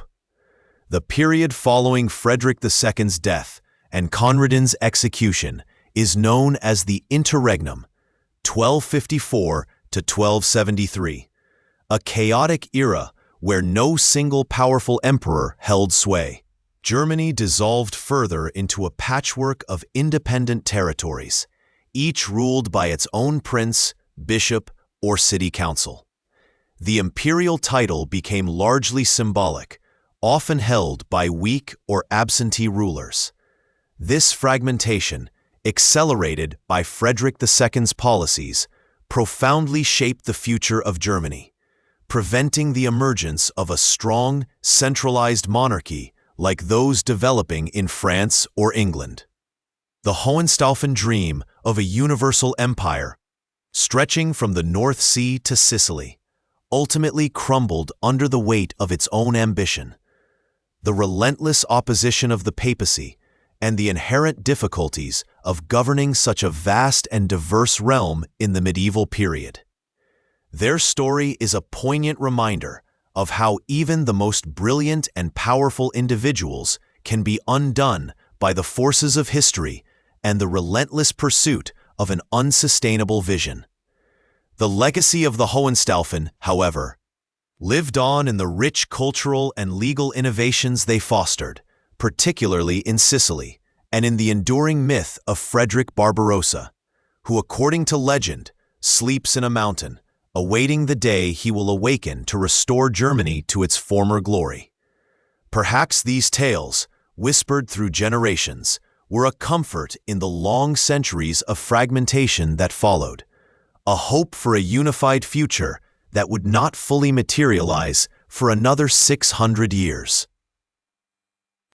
The period following Frederick II's death and Conradin's execution is known as the Interregnum, 1254 to 1273, a chaotic era where no single powerful emperor held sway. Germany dissolved further into a patchwork of independent territories, each ruled by its own prince, bishop, or city council. The imperial title became largely symbolic, often held by weak or absentee rulers. This fragmentation, accelerated by Frederick II's policies, profoundly shaped the future of Germany, preventing the emergence of a strong, centralized monarchy like those developing in France or England. The Hohenstaufen dream of a universal empire, stretching from the North Sea to Sicily, ultimately crumbled under the weight of its own ambition. The relentless opposition of the papacy and the inherent difficulties of governing such a vast and diverse realm in the medieval period. Their story is a poignant reminder of how even the most brilliant and powerful individuals can be undone by the forces of history and the relentless pursuit of an unsustainable vision. The legacy of the Hohenstaufen, however, lived on in the rich cultural and legal innovations they fostered, particularly in Sicily, and in the enduring myth of Frederick Barbarossa, who, according to legend, sleeps in a mountain, awaiting the day he will awaken to restore Germany to its former glory. Perhaps these tales, whispered through generations, were a comfort in the long centuries of fragmentation that followed, a hope for a unified future that would not fully materialize for another 600 years.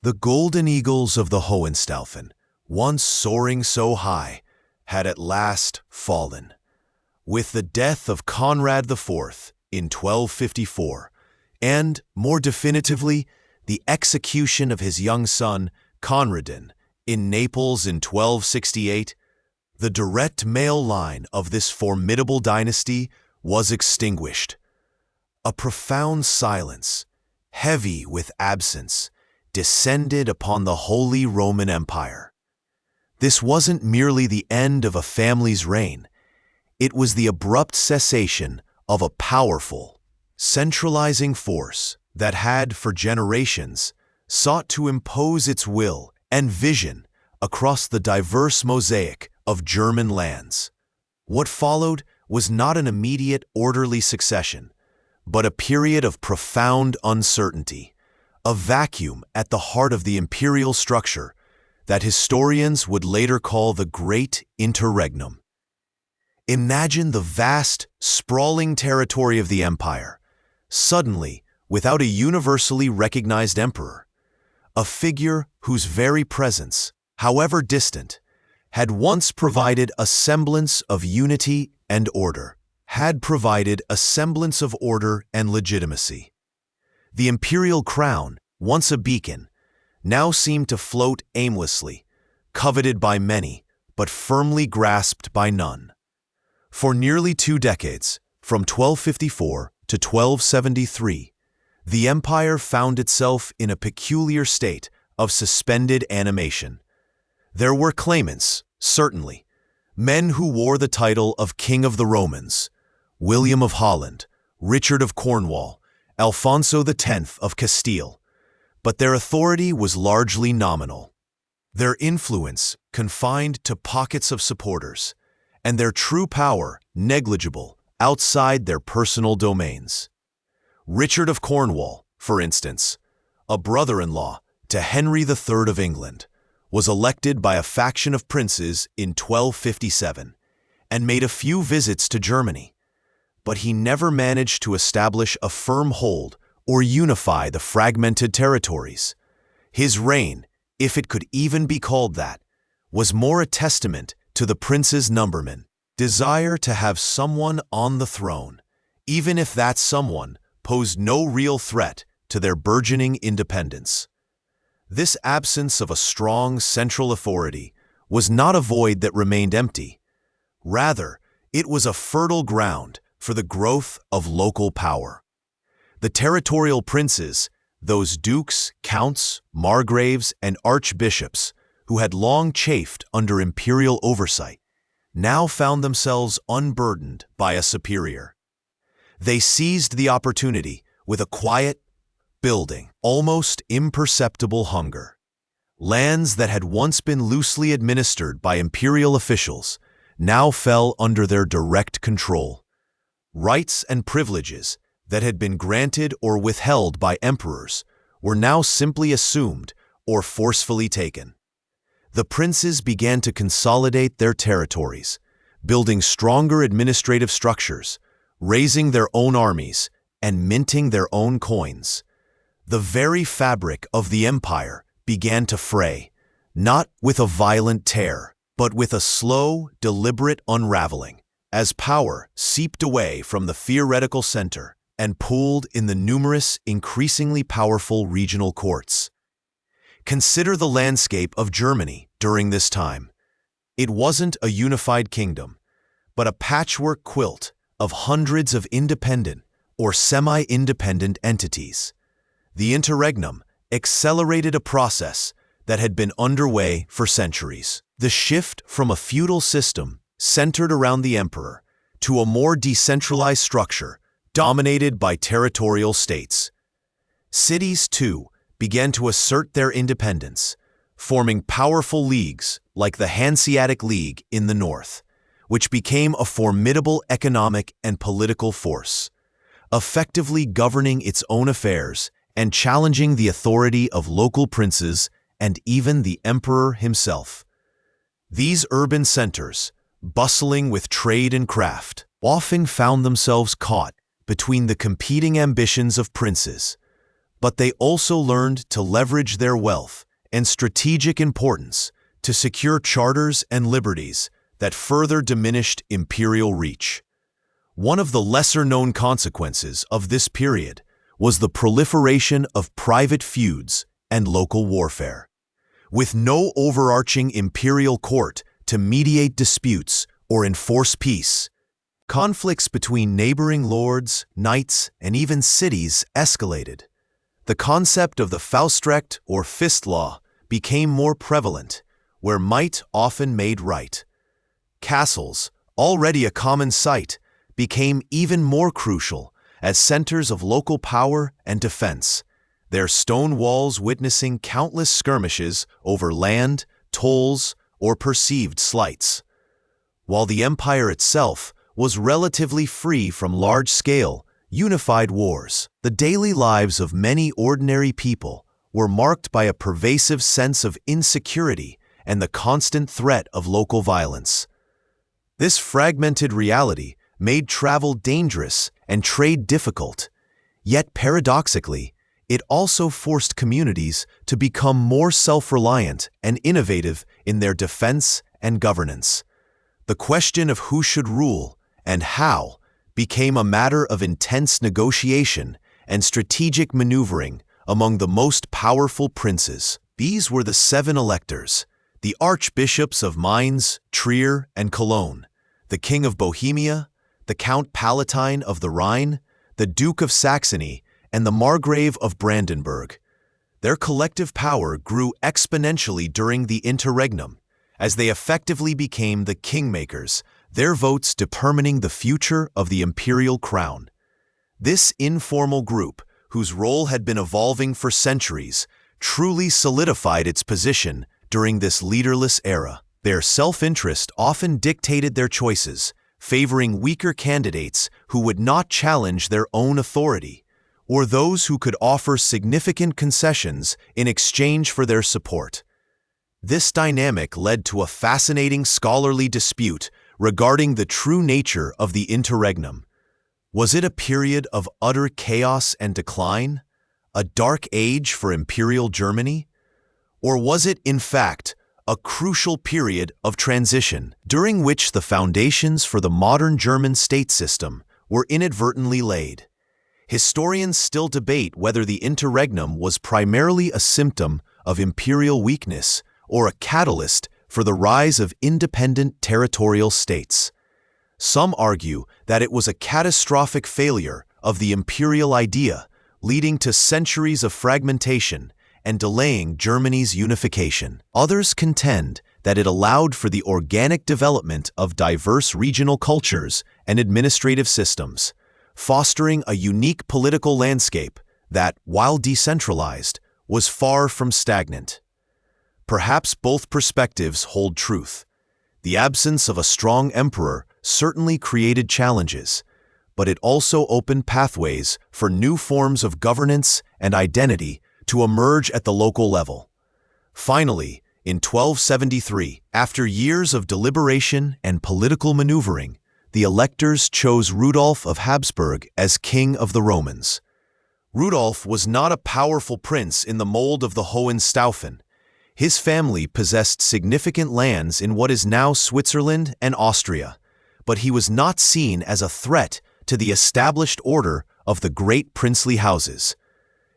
The golden eagles of the Hohenstaufen, once soaring so high, had at last fallen. With the death of Conrad IV in 1254, and, more definitively, the execution of his young son, Conradin, in Naples in 1268, the direct male line of this formidable dynasty was extinguished. A profound silence, heavy with absence, descended upon the Holy Roman Empire. This wasn't merely the end of a family's reign. It was the abrupt cessation of a powerful, centralizing force that had, for generations, sought to impose its will and vision across the diverse mosaic of German lands. What followed was not an immediate, orderly succession, but a period of profound uncertainty, a vacuum at the heart of the imperial structure that historians would later call the Great Interregnum. Imagine the vast, sprawling territory of the empire, suddenly without a universally recognized emperor, a figure whose very presence, however distant, had once provided a semblance of unity and order, legitimacy. The imperial crown, once a beacon, now seemed to float aimlessly, coveted by many, but firmly grasped by none. For nearly 2 decades, from 1254 to 1273, the empire found itself in a peculiar state of suspended animation. There were claimants, certainly, men who wore the title of King of the Romans, William of Holland, Richard of Cornwall, Alfonso X of Castile, but their authority was largely nominal. Their influence confined to pockets of supporters, and their true power negligible outside their personal domains. Richard of Cornwall, for instance, a brother-in-law to Henry III of England, was elected by a faction of princes in 1257 and made a few visits to Germany, but he never managed to establish a firm hold or unify the fragmented territories. His reign, if it could even be called that, was more a testament to the prince's numberman, desire to have someone on the throne, even if that someone posed no real threat to their burgeoning independence. This absence of a strong central authority was not a void that remained empty. Rather, it was a fertile ground for the growth of local power. The territorial princes, those dukes, counts, margraves, and archbishops who had long chafed under imperial oversight, now found themselves unburdened by a superior. They seized the opportunity with a quiet, building, almost imperceptible hunger. Lands that had once been loosely administered by imperial officials now fell under their direct control. Rights and privileges that had been granted or withheld by emperors were now simply assumed or forcefully taken. The princes began to consolidate their territories, building stronger administrative structures, raising their own armies, and minting their own coins. The very fabric of the empire began to fray, not with a violent tear, but with a slow, deliberate unraveling, as power seeped away from the theoretical center and pooled in the numerous, increasingly powerful regional courts. Consider the landscape of Germany during this time. It wasn't a unified kingdom, but a patchwork quilt of hundreds of independent or semi-independent entities. The Interregnum accelerated a process that had been underway for centuries. The shift from a feudal system centered around the emperor to a more decentralized structure dominated by territorial states. Cities, too, began to assert their independence, forming powerful leagues like the Hanseatic League in the north, which became a formidable economic and political force, effectively governing its own affairs and challenging the authority of local princes and even the emperor himself. These urban centers, bustling with trade and craft, often found themselves caught between the competing ambitions of princes, but they also learned to leverage their wealth and strategic importance to secure charters and liberties that further diminished imperial reach. One of the lesser-known consequences of this period was the proliferation of private feuds and local warfare. With no overarching imperial court to mediate disputes or enforce peace, conflicts between neighboring lords, knights, and even cities escalated. The concept of the Faustrecht or fist law became more prevalent, where might often made right. Castles, already a common sight, became even more crucial as centers of local power and defense, their stone walls witnessing countless skirmishes over land, tolls, or perceived slights. While the empire itself was relatively free from large-scale, unified wars, the daily lives of many ordinary people were marked by a pervasive sense of insecurity and the constant threat of local violence. This fragmented reality made travel dangerous and trade difficult, yet paradoxically, it also forced communities to become more self-reliant and innovative in their defense and governance. The question of who should rule and how became a matter of intense negotiation and strategic maneuvering among the most powerful princes. These were the 7 electors, the archbishops of Mainz, Trier, and Cologne, the King of Bohemia, the Count Palatine of the Rhine, the Duke of Saxony, and the Margrave of Brandenburg. Their collective power grew exponentially during the Interregnum, as they effectively became the kingmakers, their votes determining the future of the imperial crown. This informal group, whose role had been evolving for centuries, truly solidified its position during this leaderless era. Their self-interest often dictated their choices, favoring weaker candidates who would not challenge their own authority, or those who could offer significant concessions in exchange for their support. This dynamic led to a fascinating scholarly dispute regarding the true nature of the Interregnum. Was it a period of utter chaos and decline, a dark age for imperial Germany? Or was it, in fact, a crucial period of transition during which the foundations for the modern German state system were inadvertently laid? Historians still debate whether the Interregnum was primarily a symptom of imperial weakness or a catalyst for the rise of independent territorial states. Some argue that it was a catastrophic failure of the imperial idea, leading to centuries of fragmentation and delaying Germany's unification. Others contend that it allowed for the organic development of diverse regional cultures and administrative systems, fostering a unique political landscape that, while decentralized, was far from stagnant. Perhaps both perspectives hold truth. The absence of a strong emperor certainly created challenges, but it also opened pathways for new forms of governance and identity to emerge at the local level. Finally, in 1273, after years of deliberation and political maneuvering, the electors chose Rudolf of Habsburg as King of the Romans. Rudolf was not a powerful prince in the mold of the Hohenstaufen. His family possessed significant lands in what is now Switzerland and Austria, but he was not seen as a threat to the established order of the great princely houses.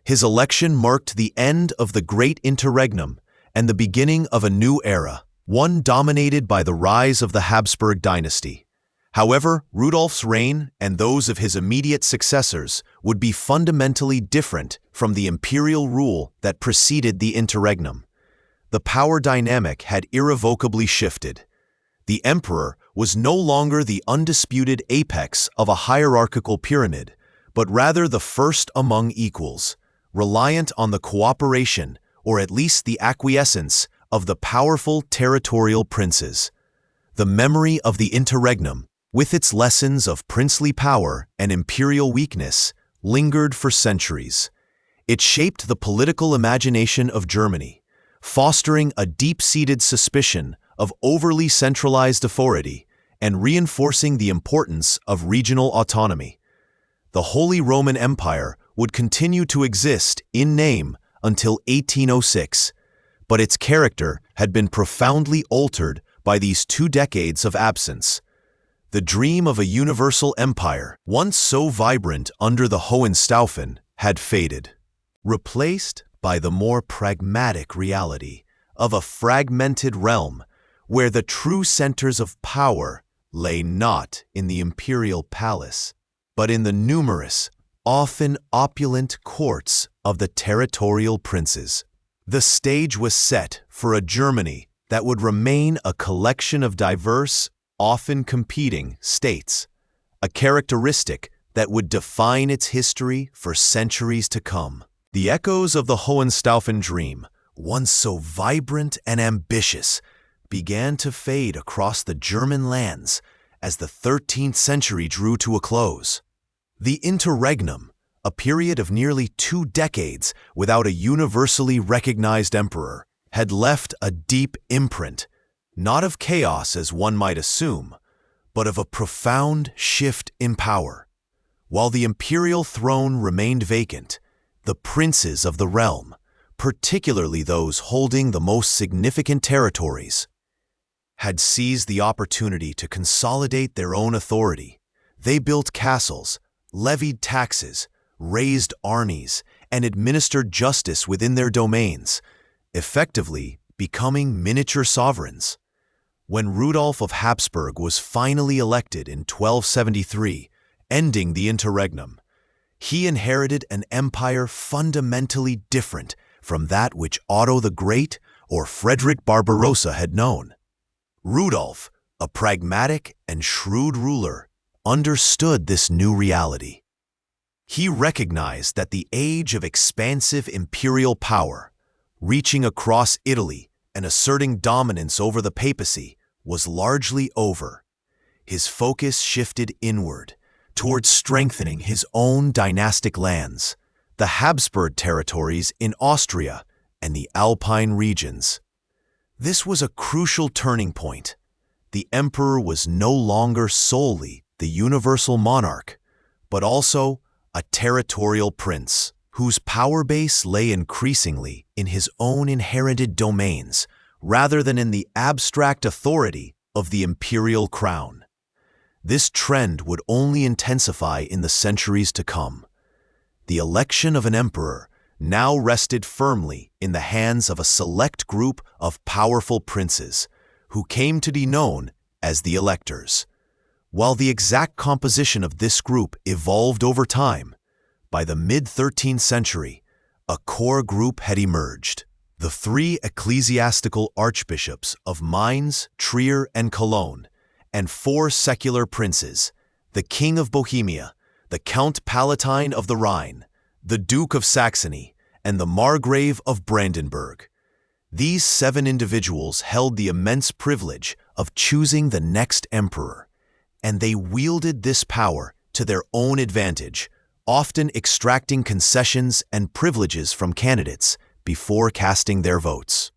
His election marked the end of the Great Interregnum and the beginning of a new era, one dominated by the rise of the Habsburg dynasty. However, Rudolf's reign and those of his immediate successors would be fundamentally different from the imperial rule that preceded the Interregnum. The power dynamic had irrevocably shifted. The emperor was no longer the undisputed apex of a hierarchical pyramid, but rather the first among equals, reliant on the cooperation, or at least the acquiescence, of the powerful territorial princes. The memory of the Interregnum, with its lessons of princely power and imperial weakness, lingered for centuries. It shaped the political imagination of Germany, fostering a deep-seated suspicion of overly centralized authority and reinforcing the importance of regional autonomy. The Holy Roman Empire would continue to exist in name until 1806, but its character had been profoundly altered by these 2 decades of absence. The dream of a universal empire, once so vibrant under the Hohenstaufen, had faded, replaced by the more pragmatic reality of a fragmented realm where the true centers of power lay not in the imperial palace, but in the numerous, often opulent courts of the territorial princes. The stage was set for a Germany that would remain a collection of diverse, often competing states, a characteristic that would define its history for centuries to come. The echoes of the Hohenstaufen dream, once so vibrant and ambitious, began to fade across the German lands as the 13th century drew to a close. The Interregnum, a period of nearly 2 decades without a universally recognized emperor, had left a deep imprint, not of chaos as one might assume, but of a profound shift in power. While the imperial throne remained vacant, the princes of the realm, particularly those holding the most significant territories, had seized the opportunity to consolidate their own authority. They built castles, levied taxes, raised armies, and administered justice within their domains, effectively becoming miniature sovereigns. When Rudolf of Habsburg was finally elected in 1273, ending the Interregnum, he inherited an empire fundamentally different from that which Otto the Great or Frederick Barbarossa had known. Rudolf, a pragmatic and shrewd ruler, understood this new reality. He recognized that the age of expansive imperial power, reaching across Italy and asserting dominance over the papacy, was largely over. His focus shifted inward, towards strengthening his own dynastic lands, the Habsburg territories in Austria and the Alpine regions. This was a crucial turning point. The emperor was no longer solely the universal monarch, but also a territorial prince, whose power base lay increasingly in his own inherited domains rather than in the abstract authority of the imperial crown. This trend would only intensify in the centuries to come. The election of an emperor now rested firmly in the hands of a select group of powerful princes, who came to be known as the electors. While the exact composition of this group evolved over time, by the mid-13th century, a core group had emerged. The 3 ecclesiastical archbishops of Mainz, Trier, and Cologne, and 4 secular princes, the King of Bohemia, the Count Palatine of the Rhine, the Duke of Saxony, and the Margrave of Brandenburg. These 7 individuals held the immense privilege of choosing the next emperor, and they wielded this power to their own advantage, often extracting concessions and privileges from candidates before casting their votes.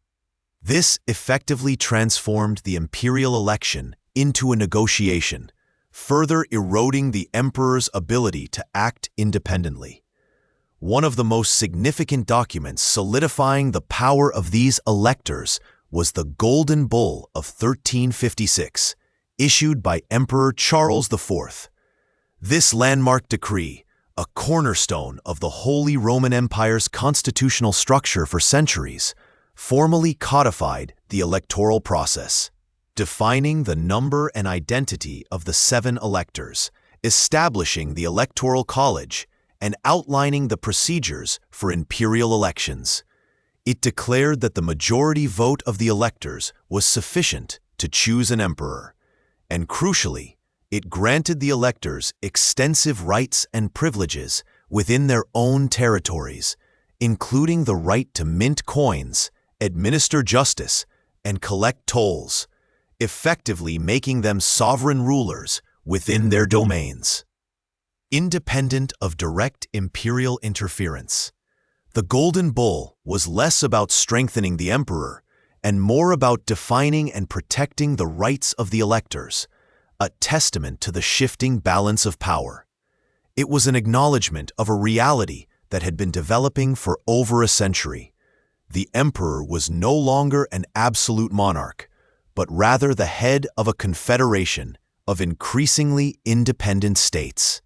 This effectively transformed the imperial election into a negotiation, further eroding the emperor's ability to act independently. One of the most significant documents solidifying the power of these electors was the Golden Bull of 1356, issued by Emperor Charles IV. This landmark decree, a cornerstone of the Holy Roman Empire's constitutional structure for centuries, formally codified the electoral process, defining the number and identity of the 7 electors, establishing the Electoral College, and outlining the procedures for imperial elections. It declared that the majority vote of the electors was sufficient to choose an emperor, and crucially, it granted the electors extensive rights and privileges within their own territories, including the right to mint coins, administer justice, and collect tolls, effectively making them sovereign rulers within their domains. Independent of direct imperial interference, the Golden Bull was less about strengthening the emperor and more about defining and protecting the rights of the electors, a testament to the shifting balance of power. It was an acknowledgement of a reality that had been developing for over a century. The emperor was no longer an absolute monarch, but rather the head of a confederation of increasingly independent states.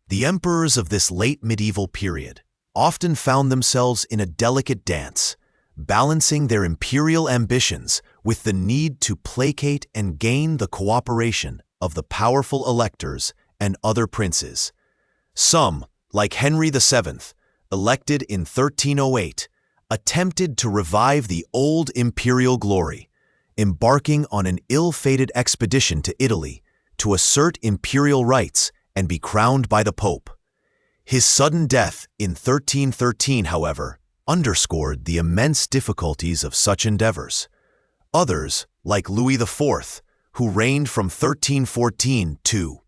The emperors of this late medieval period often found themselves in a delicate dance, balancing their imperial ambitions with the need to placate and gain the cooperation of the powerful electors and other princes. Some, like Henry VII, elected in 1308, attempted to revive the old imperial glory, embarking on an ill-fated expedition to Italy to assert imperial rights and be crowned by the Pope. His sudden death in 1313, however, underscored the immense difficulties of such endeavors. Others, like Louis IV, who reigned from 1314 to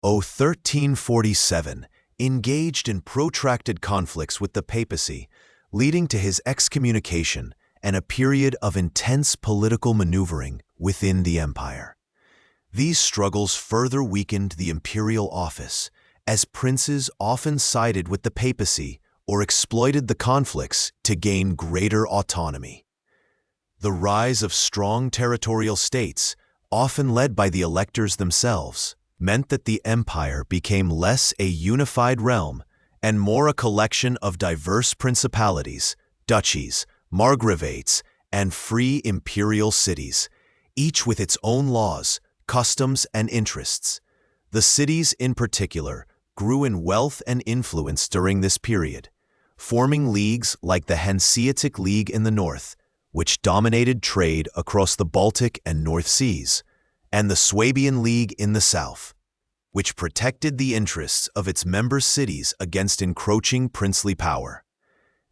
1347, engaged in protracted conflicts with the papacy, leading to his excommunication and a period of intense political maneuvering within the empire. These struggles further weakened the imperial office, as princes often sided with the papacy or exploited the conflicts to gain greater autonomy. The rise of strong territorial states, often led by the electors themselves, meant that the empire became less a unified realm and more a collection of diverse principalities, duchies, margraviates, and free imperial cities, each with its own laws, customs, and interests. The cities, in particular, grew in wealth and influence during this period, forming leagues like the Hanseatic League in the north, which dominated trade across the Baltic and North Seas, and the Swabian League in the south, which protected the interests of its member cities against encroaching princely power.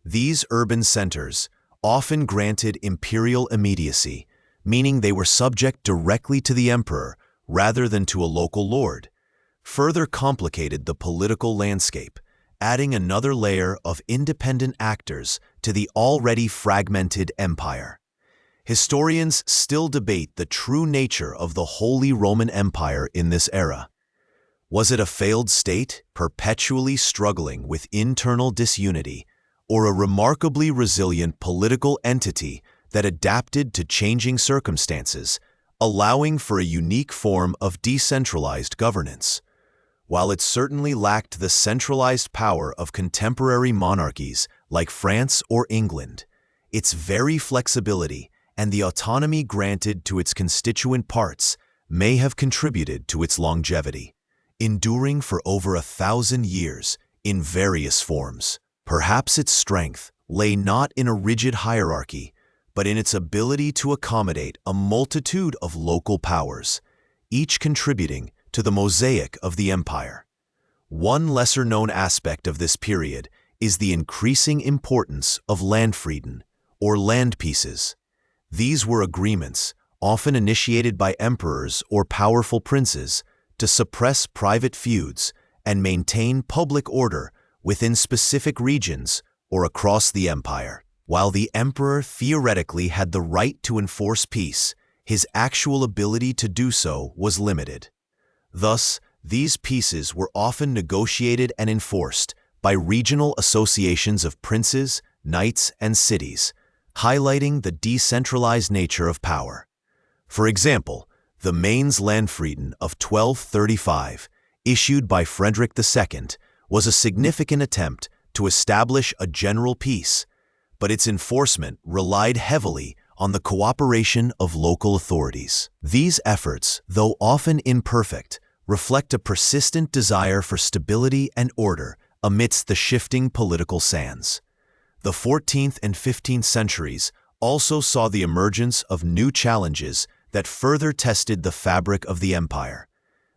These urban centers often granted imperial immediacy, meaning they were subject directly to the emperor rather than to a local lord, further complicated the political landscape, adding another layer of independent actors to the already fragmented empire. Historians still debate the true nature of the Holy Roman Empire in this era. Was it a failed state, perpetually struggling with internal disunity, or a remarkably resilient political entity that adapted to changing circumstances, allowing for a unique form of decentralized governance? While it certainly lacked the centralized power of contemporary monarchies like France or England, its very flexibility and the autonomy granted to its constituent parts may have contributed to its longevity, enduring for over 1,000 years in various forms. Perhaps its strength lay not in a rigid hierarchy, but in its ability to accommodate a multitude of local powers, each contributing to the mosaic of the empire. One lesser-known aspect of this period is the increasing importance of Landfrieden, or land peaces. These were agreements, often initiated by emperors or powerful princes, to suppress private feuds and maintain public order within specific regions or across the empire. While the emperor theoretically had the right to enforce peace, his actual ability to do so was limited. Thus, these peaces were often negotiated and enforced by regional associations of princes, knights, and cities, highlighting the decentralized nature of power. For example, the Mainz Landfrieden of 1235, issued by Frederick II, was a significant attempt to establish a general peace, but its enforcement relied heavily on the cooperation of local authorities. These efforts, though often imperfect, reflect a persistent desire for stability and order amidst the shifting political sands. The 14th and 15th centuries also saw the emergence of new challenges that further tested the fabric of the empire.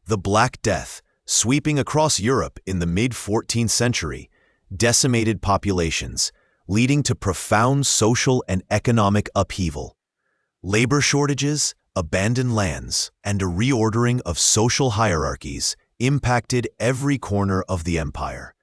The Black Death, sweeping across Europe in the mid-14th century, decimated populations, leading to profound social and economic upheaval. Labor shortages, abandoned lands, and a reordering of social hierarchies impacted every corner of the empire.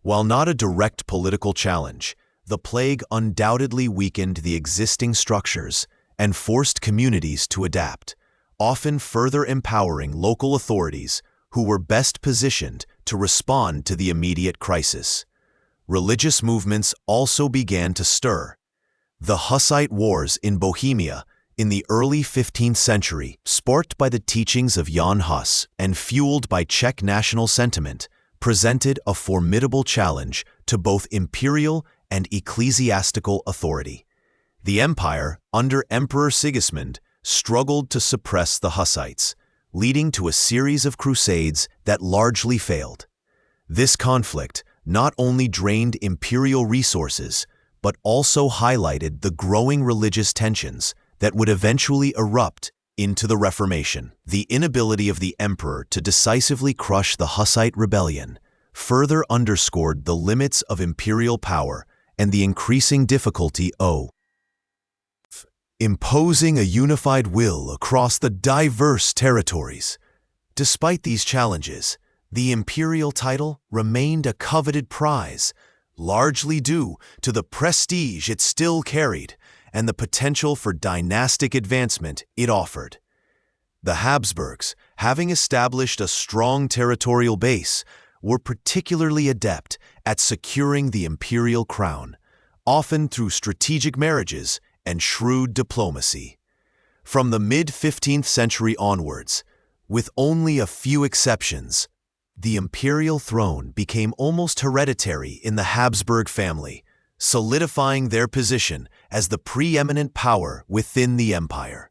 While not a direct political challenge, the plague undoubtedly weakened the existing structures and forced communities to adapt, often further empowering local authorities who were best positioned to respond to the immediate crisis. Religious movements also began to stir. The Hussite Wars in Bohemia in the early 15th century, sparked by the teachings of Jan Hus and fueled by Czech national sentiment, presented a formidable challenge to both imperial and ecclesiastical authority. The empire, under Emperor Sigismund, struggled to suppress the Hussites, leading to a series of crusades that largely failed. This conflict not only drained imperial resources, but also highlighted the growing religious tensions that would eventually erupt into the Reformation. The inability of the emperor to decisively crush the Hussite rebellion further underscored the limits of imperial power and the increasing difficulty of imposing a unified will across the diverse territories. Despite these challenges, the imperial title remained a coveted prize, largely due to the prestige it still carried and the potential for dynastic advancement it offered. The Habsburgs, having established a strong territorial base, were particularly adept at securing the imperial crown, often through strategic marriages and shrewd diplomacy. From the mid-15th century onwards, with only a few exceptions, the imperial throne became almost hereditary in the Habsburg family, solidifying their position as the preeminent power within the empire.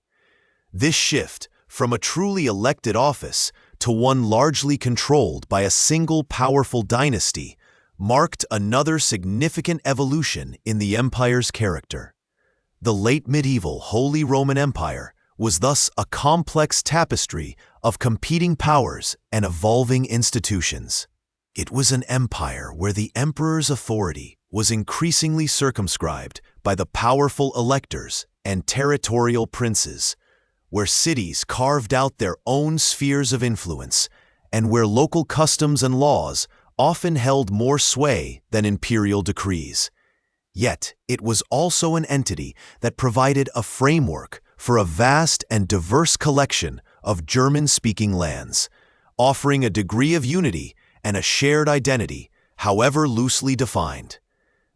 This shift from a truly elected office to one largely controlled by a single powerful dynasty marked another significant evolution in the empire's character. The late medieval Holy Roman Empire was thus a complex tapestry of competing powers and evolving institutions. It was an empire where the emperor's authority was increasingly circumscribed by the powerful electors and territorial princes, where cities carved out their own spheres of influence, and where local customs and laws often held more sway than imperial decrees. Yet, it was also an entity that provided a framework for a vast and diverse collection of German-speaking lands, offering a degree of unity and a shared identity, however loosely defined.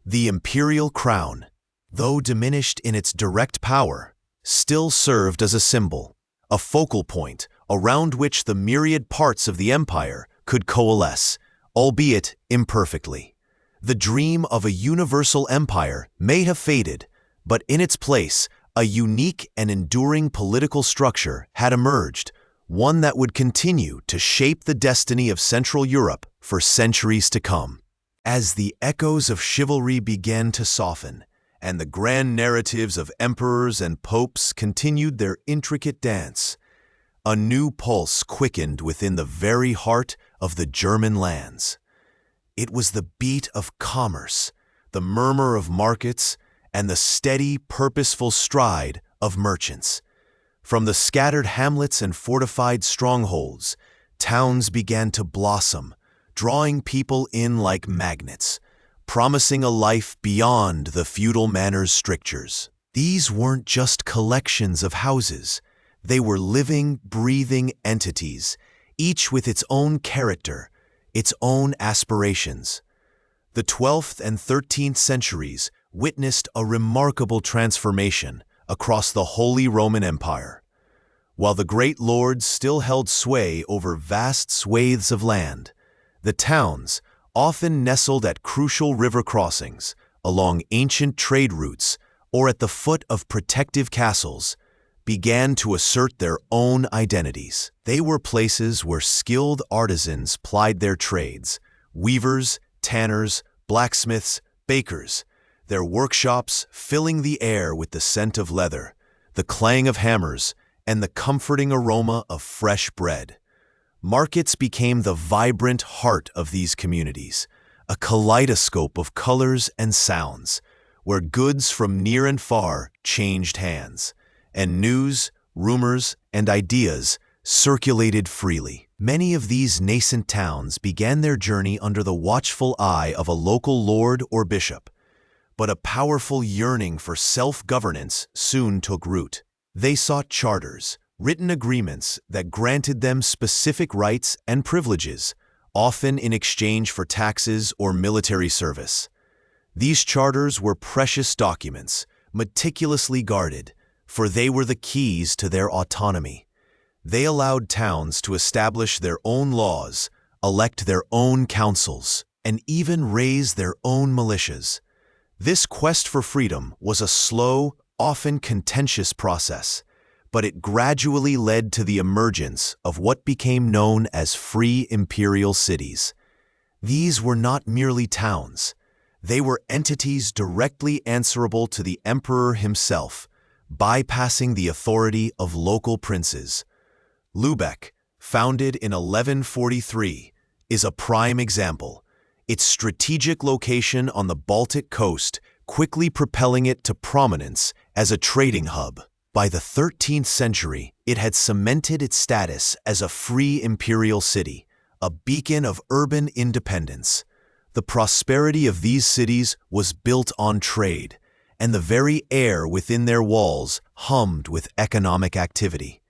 The imperial crown, though diminished in its direct power, still served as a symbol, a focal point around which the myriad parts of the empire could coalesce, albeit imperfectly. The dream of a universal empire may have faded, but in its place, a unique and enduring political structure had emerged, one that would continue to shape the destiny of Central Europe for centuries to come. As the echoes of chivalry began to soften, and the grand narratives of emperors and popes continued their intricate dance, a new pulse quickened within the very heart of the German lands. It was the beat of commerce, the murmur of markets, and the steady, purposeful stride of merchants. From the scattered hamlets and fortified strongholds, towns began to blossom, drawing people in like magnets, promising a life beyond the feudal manor's strictures. These weren't just collections of houses. They were living, breathing entities, each with its own character, its own aspirations. The 12th and 13th centuries witnessed a remarkable transformation across the Holy Roman Empire. While the great lords still held sway over vast swathes of land, the towns, often nestled at crucial river crossings, along ancient trade routes, or at the foot of protective castles, began to assert their own identities. They were places where skilled artisans plied their trades: weavers, tanners, blacksmiths, bakers, their workshops filling the air with the scent of leather, the clang of hammers, and the comforting aroma of fresh bread. Markets became the vibrant heart of these communities, a kaleidoscope of colors and sounds, where goods from near and far changed hands, and news, rumors, and ideas circulated freely. Many of these nascent towns began their journey under the watchful eye of a local lord or bishop, but a powerful yearning for self-governance soon took root. They sought charters, written agreements that granted them specific rights and privileges, often in exchange for taxes or military service. These charters were precious documents, meticulously guarded, for they were the keys to their autonomy. They allowed towns to establish their own laws, elect their own councils, and even raise their own militias. This quest for freedom was a slow, often contentious process, but it gradually led to the emergence of what became known as free imperial cities. These were not merely towns. They were entities directly answerable to the emperor himself, bypassing the authority of local princes. Lübeck, founded in 1143, is a prime example, its strategic location on the Baltic coast quickly propelling it to prominence as a trading hub. By the 13th century, it had cemented its status as a free imperial city, a beacon of urban independence. The prosperity of these cities was built on trade, and the very air within their walls hummed with economic activity.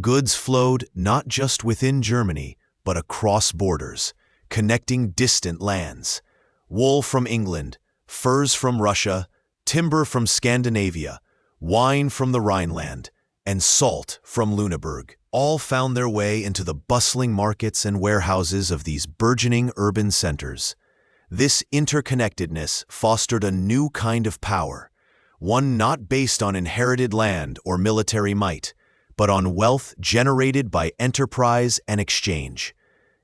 Goods flowed not just within Germany, but across borders, connecting distant lands. Wool from England, furs from Russia, timber from Scandinavia, wine from the Rhineland, and salt from Lüneburg all found their way into the bustling markets and warehouses of these burgeoning urban centers. This interconnectedness fostered a new kind of power, one not based on inherited land or military might, but on wealth generated by enterprise and exchange.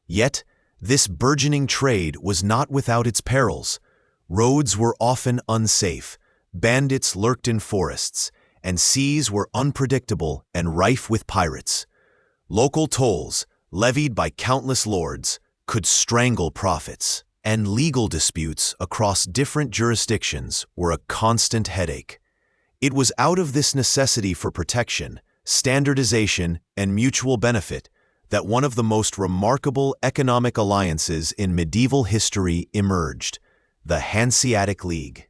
Yet, this burgeoning trade was not without its perils. Roads were often unsafe, bandits lurked in forests, and seas were unpredictable and rife with pirates. Local tolls, levied by countless lords, could strangle profits, and legal disputes across different jurisdictions were a constant headache. It was out of this necessity for protection, standardization, and mutual benefit that one of the most remarkable economic alliances in medieval history emerged: the Hanseatic League.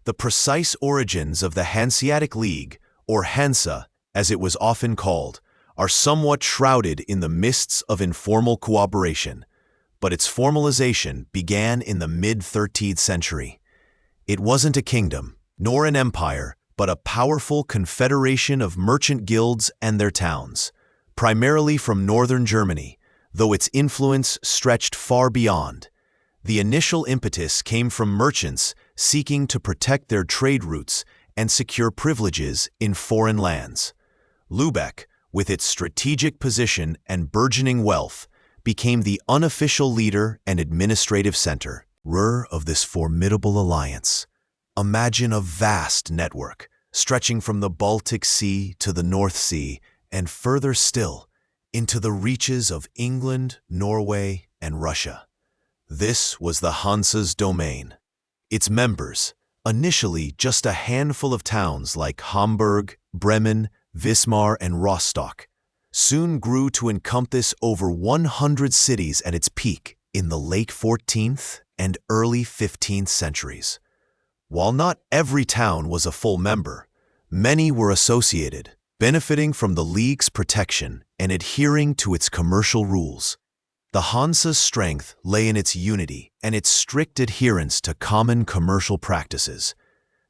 The precise origins of the Hanseatic League, or Hansa, as it was often called, are somewhat shrouded in the mists of informal cooperation, but its formalization began in the mid-13th century. It wasn't a kingdom, nor an empire, but a powerful confederation of merchant guilds and their towns, primarily from northern Germany, though its influence stretched far beyond. The initial impetus came from merchants seeking to protect their trade routes and secure privileges in foreign lands. Lübeck, with its strategic position and burgeoning wealth, became the unofficial leader and administrative center of this formidable alliance. Imagine a vast network stretching from the Baltic Sea to the North Sea and further still, into the reaches of England, Norway, and Russia. This was the Hanse's domain. Its members, initially just a handful of towns like Hamburg, Bremen, Wismar, and Rostock, soon grew to encompass over 100 cities at its peak in the late 14th and early 15th centuries. While not every town was a full member, many were associated, benefiting from the League's protection and adhering to its commercial rules. The Hanse's strength lay in its unity and its strict adherence to common commercial practices.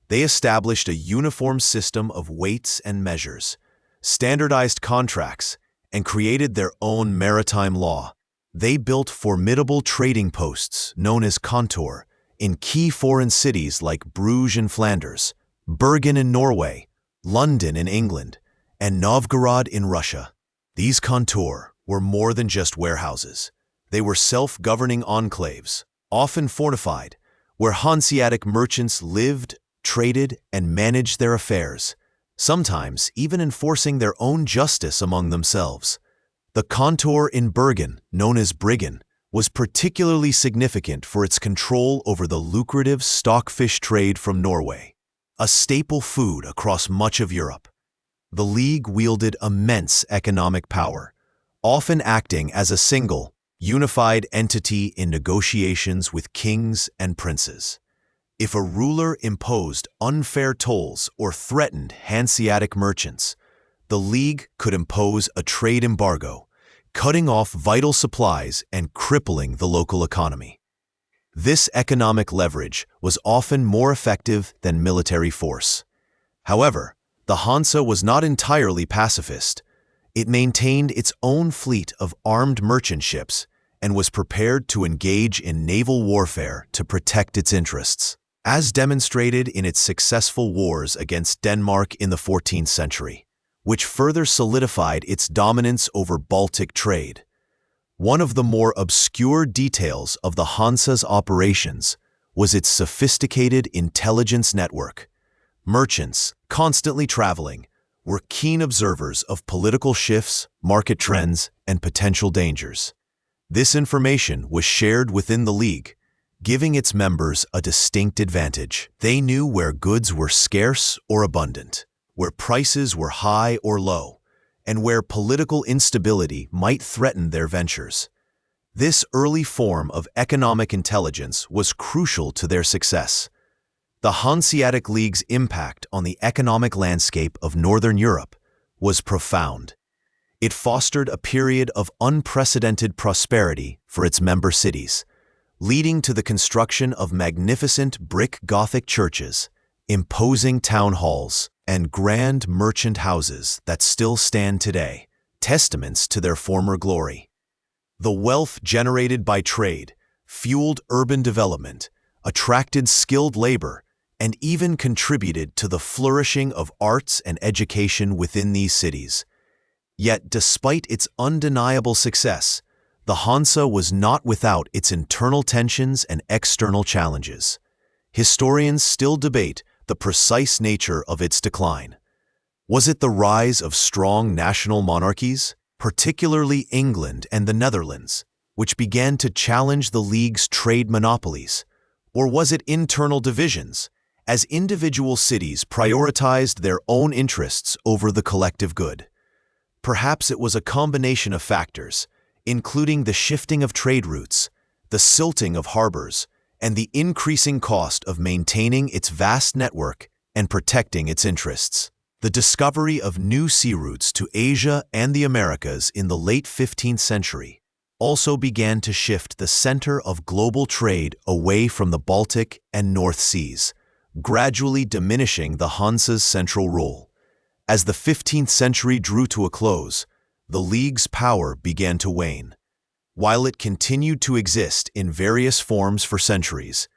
They established a uniform system of weights and measures, standardized contracts, and created their own maritime law. They built formidable trading posts known as kontor in key foreign cities like Bruges in Flanders, Bergen in Norway, London in England, and Novgorod in Russia. These kontor were more than just warehouses. They were self-governing enclaves, often fortified, where Hanseatic merchants lived, traded, and managed their affairs, sometimes even enforcing their own justice among themselves. The kontor in Bergen, known as Briggen, was particularly significant for its control over the lucrative stockfish trade from Norway, a staple food across much of Europe. The League wielded immense economic power, often acting as a single, unified entity in negotiations with kings and princes. If a ruler imposed unfair tolls or threatened Hanseatic merchants, the League could impose a trade embargo, cutting off vital supplies and crippling the local economy. This economic leverage was often more effective than military force. However, the Hanse was not entirely pacifist. It maintained its own fleet of armed merchant ships and was prepared to engage in naval warfare to protect its interests, as demonstrated in its successful wars against Denmark in the 14th century, which further solidified its dominance over Baltic trade. One of the more obscure details of the Hanse's operations was its sophisticated intelligence network. Merchants, constantly traveling, were keen observers of political shifts, market trends, and potential dangers. This information was shared within the League, giving its members a distinct advantage. They knew where goods were scarce or abundant, where prices were high or low, and where political instability might threaten their ventures. This early form of economic intelligence was crucial to their success. The Hanseatic League's impact on the economic landscape of Northern Europe was profound. It fostered a period of unprecedented prosperity for its member cities, leading to the construction of magnificent brick Gothic churches, imposing town halls, and grand merchant houses that still stand today, testaments to their former glory. The wealth generated by trade fueled urban development, attracted skilled labor, and even contributed to the flourishing of arts and education within these cities. Yet, despite its undeniable success, the Hanse was not without its internal tensions and external challenges. Historians still debate the precise nature of its decline. Was it the rise of strong national monarchies, particularly England and the Netherlands, which began to challenge the League's trade monopolies? Or was it internal divisions, as individual cities prioritized their own interests over the collective good? Perhaps it was a combination of factors, including the shifting of trade routes, the silting of harbors, and the increasing cost of maintaining its vast network and protecting its interests. The discovery of new sea routes to Asia and the Americas in the late 15th century also began to shift the center of global trade away from the Baltic and North Seas, gradually diminishing the Hanse's central role. As the 15th century drew to a close, the League's power began to wane. While it continued to exist in various forms for centuries,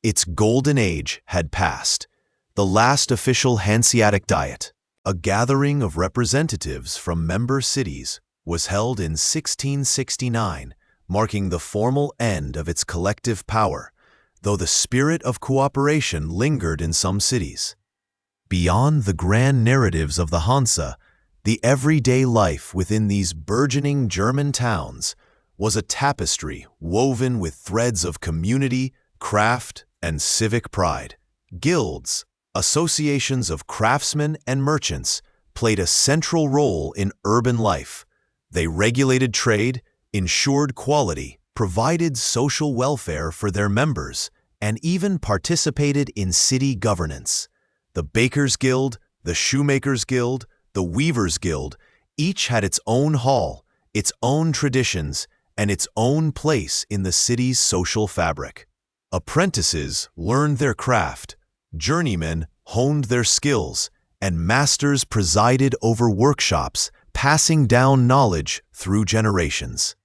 its golden age had passed. The last official Hanseatic Diet, a gathering of representatives from member cities, was held in 1669, marking the formal end of its collective power, though the spirit of cooperation lingered in some cities. Beyond the grand narratives of the Hanse, The everyday life within these burgeoning German towns was a tapestry woven with threads of community, craft, and civic pride. Guilds, associations of craftsmen and merchants, played a central role in urban life. They regulated trade, ensured quality, provided social welfare for their members, and even participated in city governance. The Bakers' Guild, the Shoemakers' Guild, the Weavers' Guild, each had its own hall, its own traditions, and its own place in the city's social fabric. Apprentices learned their craft, journeymen honed their skills, and masters presided over workshops, passing down knowledge through generations.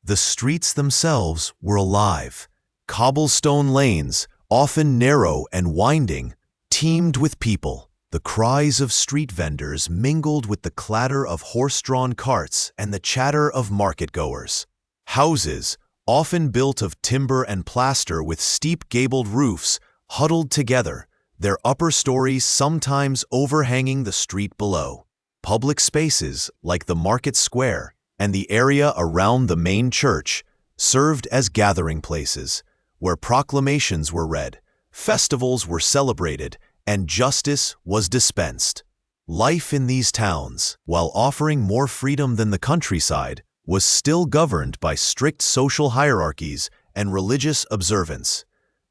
The streets themselves were alive. Cobblestone lanes, often narrow and winding, teemed with people. The cries of street vendors mingled with the clatter of horse-drawn carts and the chatter of market-goers. Houses, often built of timber and plaster with steep gabled roofs, huddled together, their upper stories sometimes overhanging the street below. Public spaces, like the market square and the area around the main church, served as gathering places, where proclamations were read, festivals were celebrated, and justice was dispensed. Life in these towns, while offering more freedom than the countryside, was still governed by strict social hierarchies and religious observance.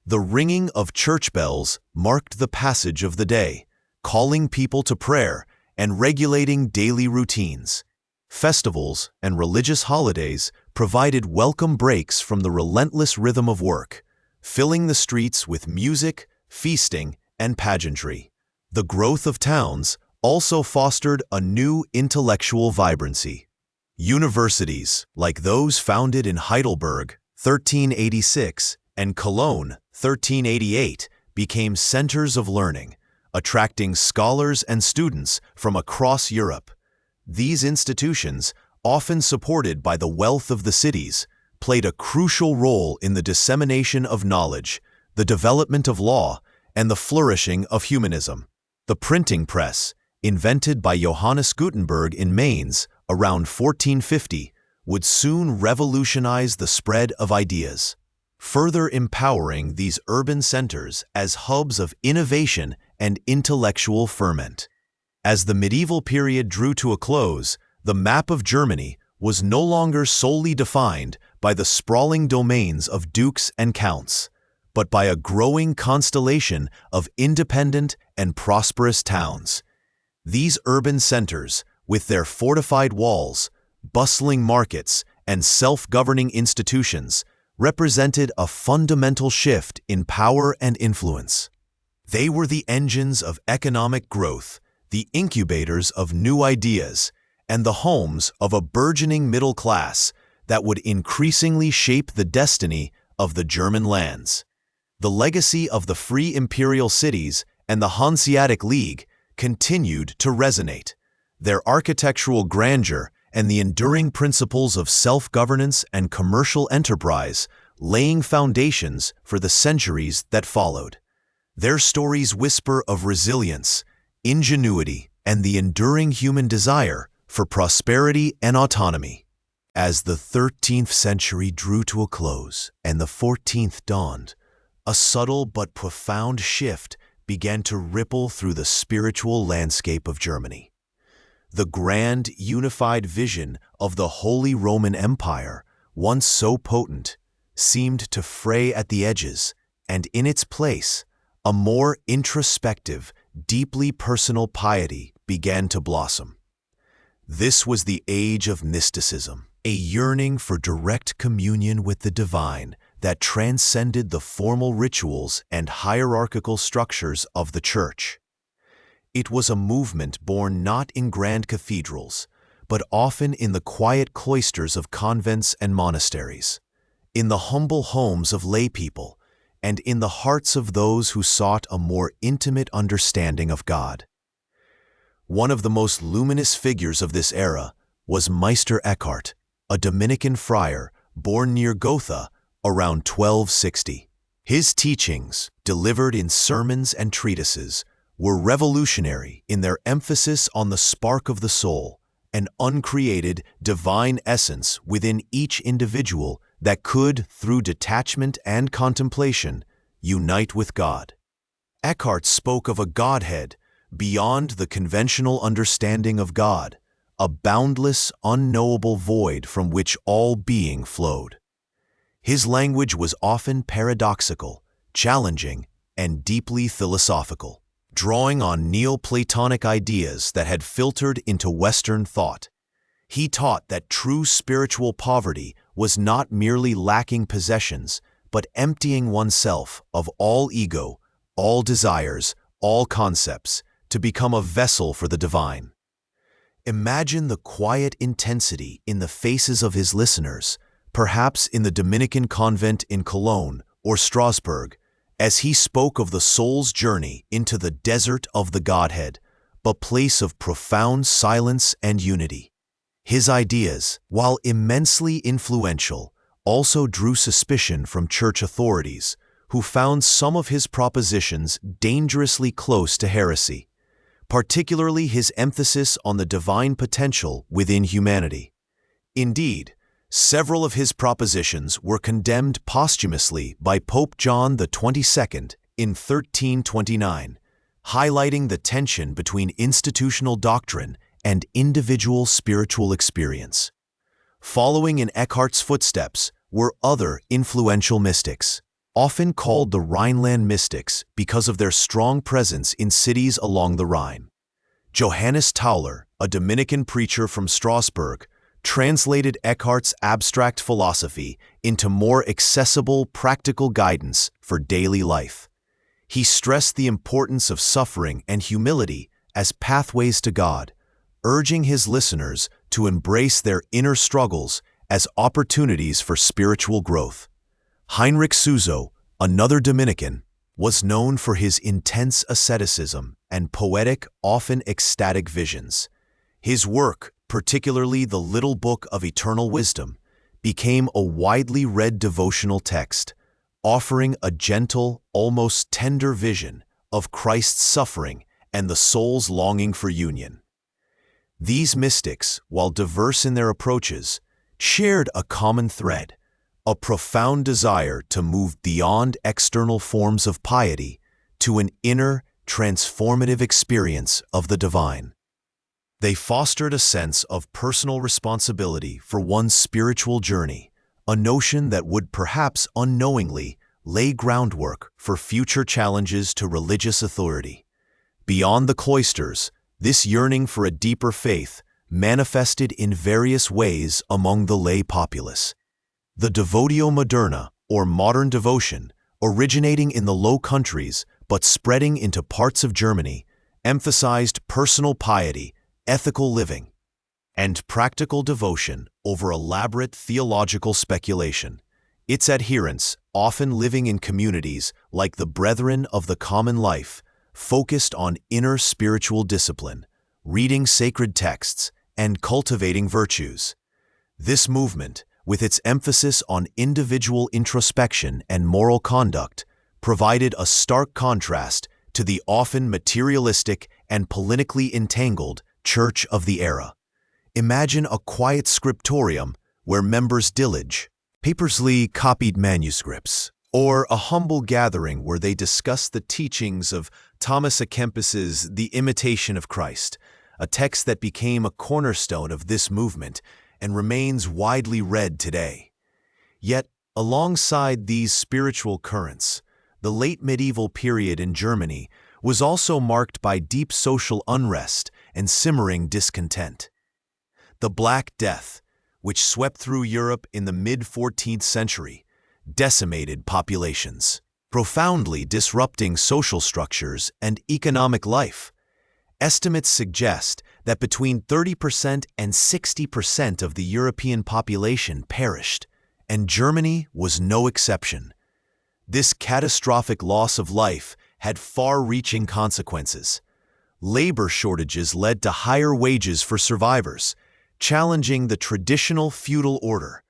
The ringing of church bells marked the passage of the day, calling people to prayer and regulating daily routines. Festivals and religious holidays provided welcome breaks from the relentless rhythm of work, filling the streets with music, feasting, and pageantry. The growth of towns also fostered a new intellectual vibrancy. Universities, like those founded in Heidelberg, 1386, and Cologne, 1388, became centers of learning, attracting scholars and students from across Europe. These institutions, often supported by the wealth of the cities, played a crucial role in the dissemination of knowledge, the development of law, and the flourishing of humanism. The printing press, invented by Johannes Gutenberg in Mainz around 1450, would soon revolutionize the spread of ideas, further empowering these urban centers as hubs of innovation and intellectual ferment. As the medieval period drew to a close, the map of Germany was no longer solely defined by the sprawling domains of dukes and counts, but by a growing constellation of independent and prosperous towns. These urban centers, with their fortified walls, bustling markets, and self-governing institutions, represented a fundamental shift in power and influence. They were the engines of economic growth, the incubators of new ideas, and the homes of a burgeoning middle class that would increasingly shape the destiny of the German lands. The legacy of the free imperial cities and the Hanseatic League continued to resonate, their architectural grandeur and the enduring principles of self-governance and commercial enterprise laying foundations for the centuries that followed. Their stories whisper of resilience, ingenuity, and the enduring human desire for prosperity and autonomy. As the 13th century drew to a close and the 14th dawned, a subtle but profound shift began to ripple through the spiritual landscape of Germany. The grand, unified vision of the Holy Roman Empire, once so potent, seemed to fray at the edges, and in its place, a more introspective, deeply personal piety began to blossom. This was the age of mysticism, a yearning for direct communion with the divine that transcended the formal rituals and hierarchical structures of the Church. It was a movement born not in grand cathedrals, but often in the quiet cloisters of convents and monasteries, in the humble homes of laypeople, and in the hearts of those who sought a more intimate understanding of God. One of the most luminous figures of this era was Meister Eckhart, a Dominican friar born near Gotha around 1260. His teachings, delivered in sermons and treatises, were revolutionary in their emphasis on the spark of the soul, an uncreated, divine essence within each individual that could, through detachment and contemplation, unite with God. Eckhart spoke of a Godhead beyond the conventional understanding of God, a boundless, unknowable void from which all being flowed. His language was often paradoxical, challenging, and deeply philosophical, drawing on Neoplatonic ideas that had filtered into Western thought. He taught that true spiritual poverty was not merely lacking possessions, but emptying oneself of all ego, all desires, all concepts, to become a vessel for the divine. Imagine the quiet intensity in the faces of his listeners, perhaps in the Dominican convent in Cologne or Strasbourg, as he spoke of the soul's journey into the desert of the Godhead, a place of profound silence and unity. His ideas, while immensely influential, also drew suspicion from church authorities, who found some of his propositions dangerously close to heresy, particularly his emphasis on the divine potential within humanity. Indeed, several of his propositions were condemned posthumously by Pope John XXII in 1329, highlighting the tension between institutional doctrine and individual spiritual experience. Following in Eckhart's footsteps were other influential mystics, often called the Rhineland mystics because of their strong presence in cities along the Rhine. Johannes Tauler, a Dominican preacher from Strasbourg, translated Eckhart's abstract philosophy into more accessible, practical guidance for daily life. He stressed the importance of suffering and humility as pathways to God, urging his listeners to embrace their inner struggles as opportunities for spiritual growth. Heinrich Suso, another Dominican, was known for his intense asceticism and poetic, often ecstatic visions. His work, particularly the Little Book of Eternal Wisdom, became a widely read devotional text, offering a gentle, almost tender vision of Christ's suffering and the soul's longing for union. These mystics, while diverse in their approaches, shared a common thread, a profound desire to move beyond external forms of piety to an inner, transformative experience of the divine. They fostered a sense of personal responsibility for one's spiritual journey, a notion that would perhaps unknowingly lay groundwork for future challenges to religious authority. Beyond the cloisters, this yearning for a deeper faith manifested in various ways among the lay populace. The Devotio Moderna, or modern devotion, originating in the Low Countries but spreading into parts of Germany, emphasized personal piety, ethical living, and practical devotion over elaborate theological speculation. Its adherents, often living in communities like the Brethren of the Common Life, focused on inner spiritual discipline, reading sacred texts, and cultivating virtues. This movement, with its emphasis on individual introspection and moral conduct, provided a stark contrast to the often materialistic and politically entangled church of the era. Imagine a quiet scriptorium where members diligently copied manuscripts, or a humble gathering where they discussed the teachings of Thomas à Kempis's The Imitation of Christ, a text that became a cornerstone of this movement and remains widely read today. Yet, alongside these spiritual currents, the late medieval period in Germany was also marked by deep social unrest and simmering discontent. The Black Death, which swept through Europe in the mid-14th century, decimated populations, profoundly disrupting social structures and economic life. Estimates suggest that between 30% and 60% of the European population perished, and Germany was no exception. This catastrophic loss of life had far-reaching consequences. Labor shortages led to higher wages for survivors, challenging the traditional feudal order.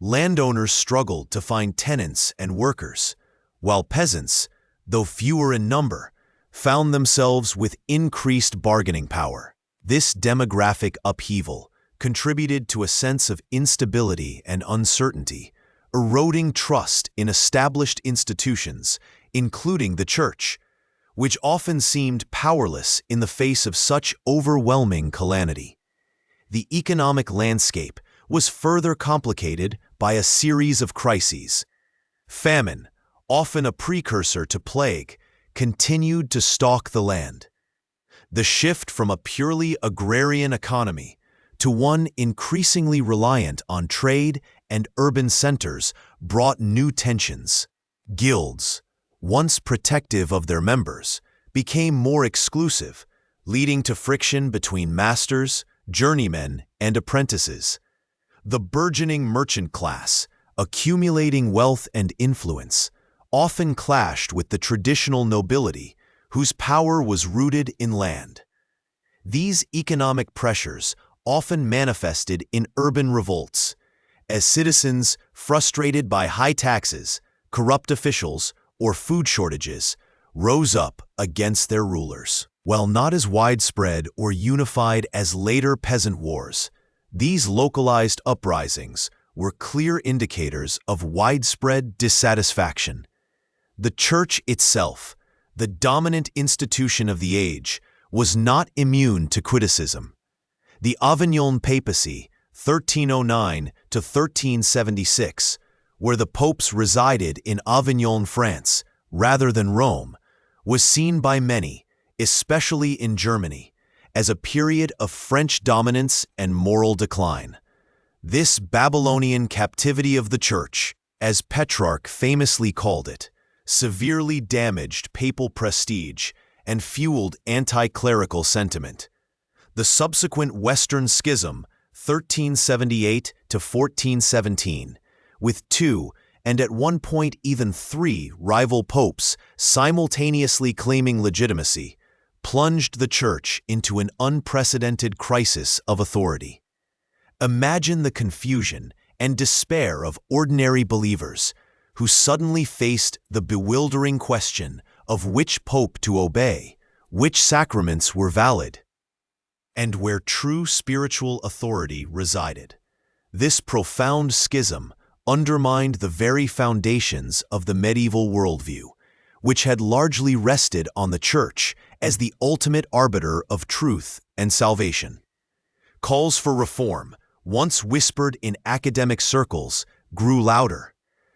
Landowners struggled to find tenants and workers, while peasants, though fewer in number, found themselves with increased bargaining power. This demographic upheaval contributed to a sense of instability and uncertainty, eroding trust in established institutions, including the Church, which often seemed powerless in the face of such overwhelming calamity. The economic landscape was further complicated by a series of crises. Famine, often a precursor to plague, continued to stalk the land. The shift from a purely agrarian economy to one increasingly reliant on trade and urban centers brought new tensions. Guilds, once protective of their members, became more exclusive, leading to friction between masters, journeymen, and apprentices. The burgeoning merchant class, accumulating wealth and influence, often clashed with the traditional nobility, whose power was rooted in land. These economic pressures often manifested in urban revolts, as citizens, frustrated by high taxes, corrupt officials, or food shortages, rose up against their rulers. While not as widespread or unified as later peasant wars, these localized uprisings were clear indicators of widespread dissatisfaction. The Church itself, the dominant institution of the age, was not immune to criticism. The Avignon Papacy, 1309 to 1376, where the popes resided in Avignon, France, rather than Rome, was seen by many, especially in Germany, as a period of French dominance and moral decline. This Babylonian captivity of the Church, as Petrarch famously called it, severely damaged papal prestige and fueled anti-clerical sentiment. The subsequent Western Schism, 1378 to 1417, with two, and at one point even three, rival popes simultaneously claiming legitimacy, plunged the Church into an unprecedented crisis of authority. Imagine the confusion and despair of ordinary believers who suddenly faced the bewildering question of which pope to obey, which sacraments were valid, and where true spiritual authority resided. This profound schism undermined the very foundations of the medieval worldview, which had largely rested on the Church as the ultimate arbiter of truth and salvation. Calls for reform, once whispered in academic circles, grew louder.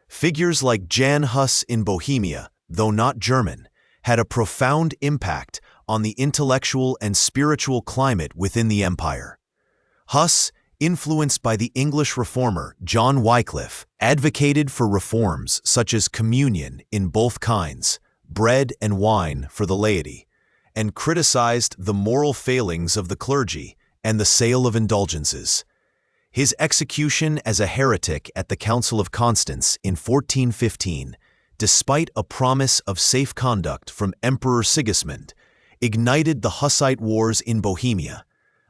Figures like Jan Hus in Bohemia, though not German, had a profound impact on the intellectual and spiritual climate within the empire. Hus, influenced by the English reformer John Wycliffe, advocated for reforms such as communion in both kinds, bread and wine for the laity, and criticized the moral failings of the clergy and the sale of indulgences. His execution as a heretic at the Council of Constance in 1415, despite a promise of safe conduct from Emperor Sigismund, ignited the Hussite Wars in Bohemia,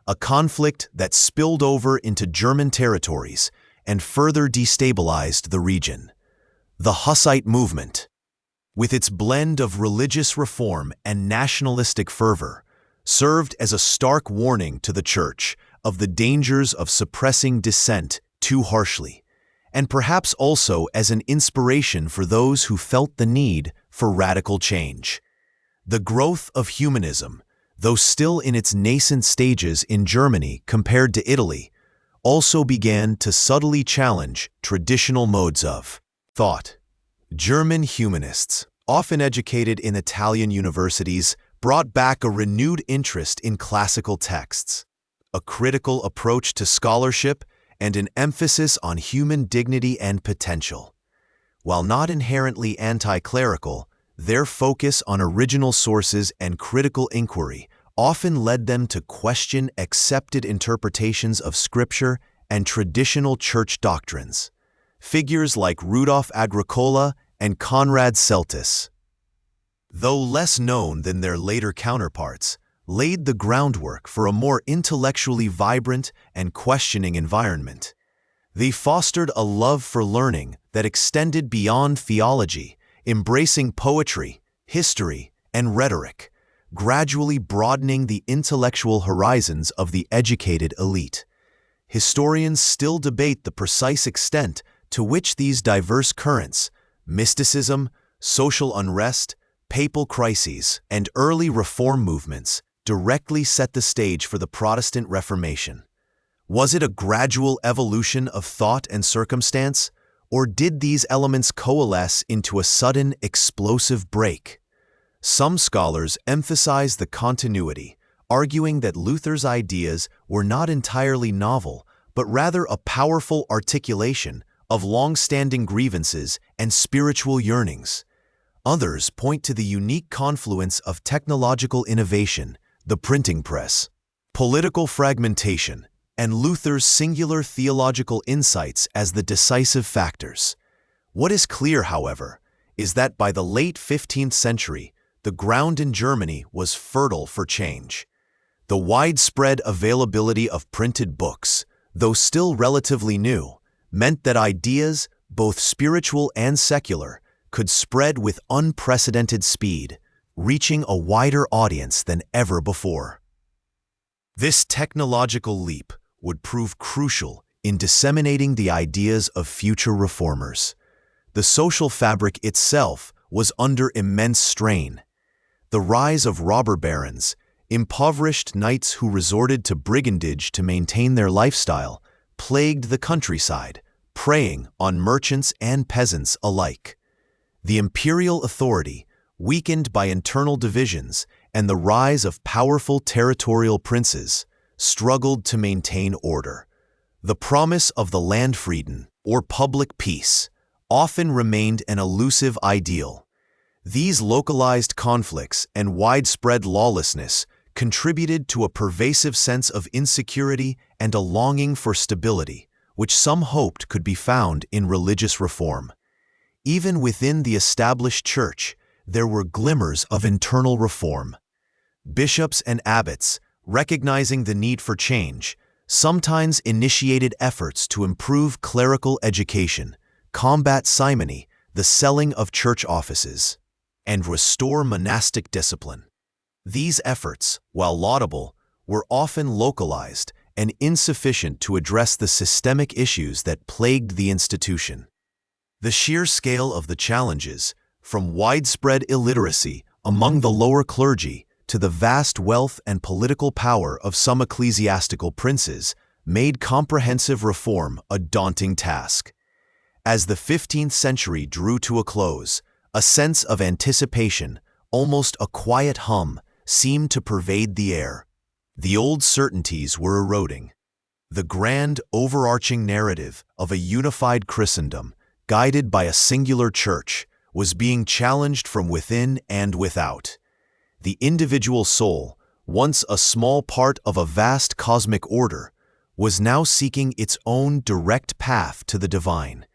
a conflict that spilled over into German territories and further destabilized the region. The Hussite movement, with its blend of religious reform and nationalistic fervor, served as a stark warning to the Church of the dangers of suppressing dissent too harshly, and perhaps also as an inspiration for those who felt the need for radical change. The growth of humanism, though still in its nascent stages in Germany compared to Italy, also began to subtly challenge traditional modes of thought. German humanists, often educated in Italian universities, brought back a renewed interest in classical texts, a critical approach to scholarship, and an emphasis on human dignity and potential. While not inherently anti-clerical, their focus on original sources and critical inquiry often led them to question accepted interpretations of Scripture and traditional church doctrines. Figures like Rudolf Agricola and Conrad Celtis, though less known than their later counterparts, laid the groundwork for a more intellectually vibrant and questioning environment. They fostered a love for learning that extended beyond theology, embracing poetry, history, and rhetoric, gradually broadening the intellectual horizons of the educated elite. Historians still debate the precise extent to which these diverse currents, mysticism, social unrest, papal crises, and early reform movements, directly set the stage for the Protestant Reformation. Was it a gradual evolution of thought and circumstance, or did these elements coalesce into a sudden, explosive break? Some scholars emphasize the continuity, arguing that Luther's ideas were not entirely novel, but rather a powerful articulation of long-standing grievances and spiritual yearnings. Others point to the unique confluence of technological innovation, the printing press, political fragmentation, and Luther's singular theological insights as the decisive factors. What is clear, however, is that by the late 15th century, the ground in Germany was fertile for change. The widespread availability of printed books, though still relatively new, meant that ideas, both spiritual and secular, could spread with unprecedented speed, reaching a wider audience than ever before. This technological leap would prove crucial in disseminating the ideas of future reformers. The social fabric itself was under immense strain. The rise of robber barons, impoverished knights who resorted to brigandage to maintain their lifestyle, plagued the countryside, preying on merchants and peasants alike. The imperial authority, weakened by internal divisions and the rise of powerful territorial princes, struggled to maintain order. The promise of the Landfrieden, or public peace, often remained an elusive ideal. These localized conflicts and widespread lawlessness contributed to a pervasive sense of insecurity and a longing for stability, which some hoped could be found in religious reform. Even within the established church, there were glimmers of internal reform. Bishops and abbots, recognizing the need for change, sometimes initiated efforts to improve clerical education, combat simony, the selling of church offices, and restore monastic discipline. These efforts, while laudable, were often localized and insufficient to address the systemic issues that plagued the institution. The sheer scale of the challenges, from widespread illiteracy among the lower clergy to the vast wealth and political power of some ecclesiastical princes, made comprehensive reform a daunting task. As the 15th century drew to a close, a sense of anticipation, almost a quiet hum, seemed to pervade the air. The old certainties were eroding. The grand, overarching narrative of a unified Christendom, guided by a singular church, was being challenged from within and without. The individual soul, once a small part of a vast cosmic order, was now seeking its own direct path to the divine.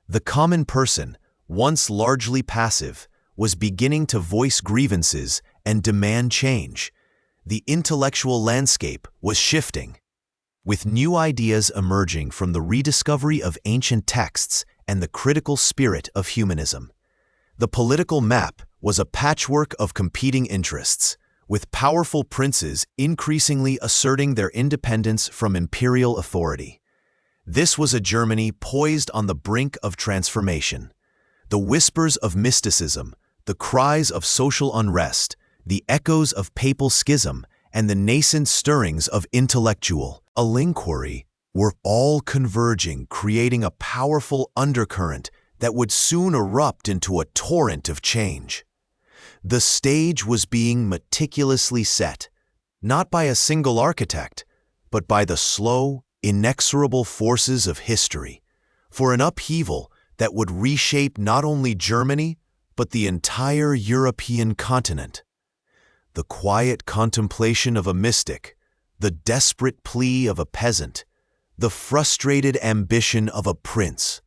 The common person, once largely passive, was beginning to voice grievances and demand change. The intellectual landscape was shifting, with new ideas emerging from the rediscovery of ancient texts and the critical spirit of humanism. The political map was a patchwork of competing interests, with powerful princes increasingly asserting their independence from imperial authority. This was a Germany poised on the brink of transformation. The whispers of mysticism, the cries of social unrest, the echoes of papal schism, and the nascent stirrings of intellectual inquiry were all converging, creating a powerful undercurrent that would soon erupt into a torrent of change. The stage was being meticulously set, not by a single architect, but by the slow, inexorable forces of history, for an upheaval that would reshape not only Germany, but the entire European continent. The quiet contemplation of a mystic, the desperate plea of a peasant, the frustrated ambition of a prince,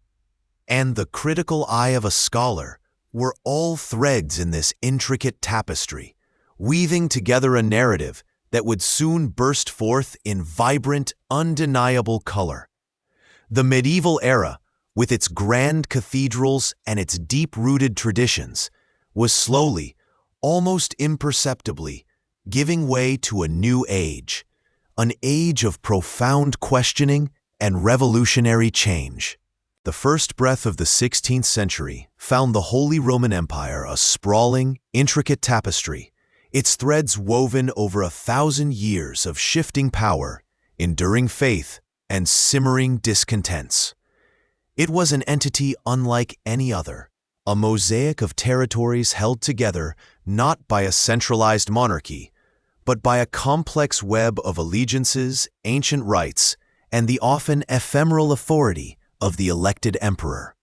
and the critical eye of a scholar were all threads in this intricate tapestry, weaving together a narrative that would soon burst forth in vibrant, undeniable color. The medieval era, with its grand cathedrals and its deep-rooted traditions, was slowly, almost imperceptibly, giving way to a new age, an age of profound questioning and revolutionary change. The first breath of the 16th century found the Holy Roman Empire a sprawling, intricate tapestry, its threads woven over 1,000 years of shifting power, enduring faith, and simmering discontents. It was an entity unlike any other, a mosaic of territories held together not by a centralized monarchy, but by a complex web of allegiances, ancient rites, and the often ephemeral authority of the elected emperor.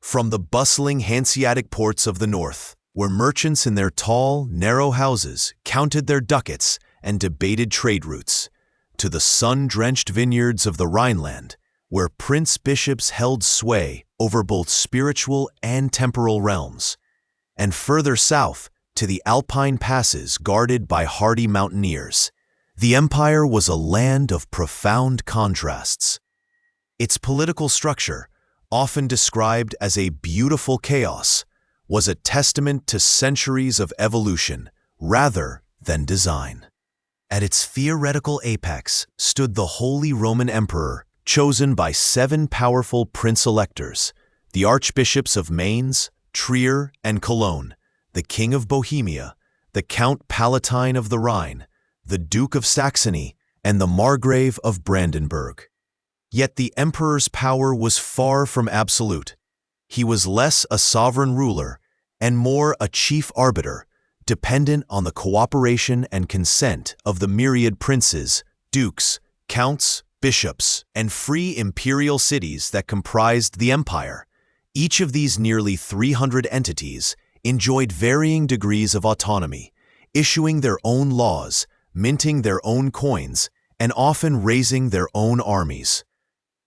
From the bustling Hanseatic ports of the north, where merchants in their tall, narrow houses counted their ducats and debated trade routes, to the sun-drenched vineyards of the Rhineland, where prince-bishops held sway over both spiritual and temporal realms, and further south to the Alpine passes guarded by hardy mountaineers. The empire was a land of profound contrasts. Its political structure, often described as a beautiful chaos, was a testament to centuries of evolution rather than design. At its theoretical apex stood the Holy Roman Emperor, chosen by 7 powerful prince-electors, the archbishops of Mainz, Trier, and Cologne, the King of Bohemia, the Count Palatine of the Rhine, the Duke of Saxony, and the Margrave of Brandenburg. Yet the emperor's power was far from absolute. He was less a sovereign ruler and more a chief arbiter, dependent on the cooperation and consent of the myriad princes, dukes, counts, bishops, and free imperial cities that comprised the empire. Each of these nearly 300 entities enjoyed varying degrees of autonomy, issuing their own laws, minting their own coins, and often raising their own armies.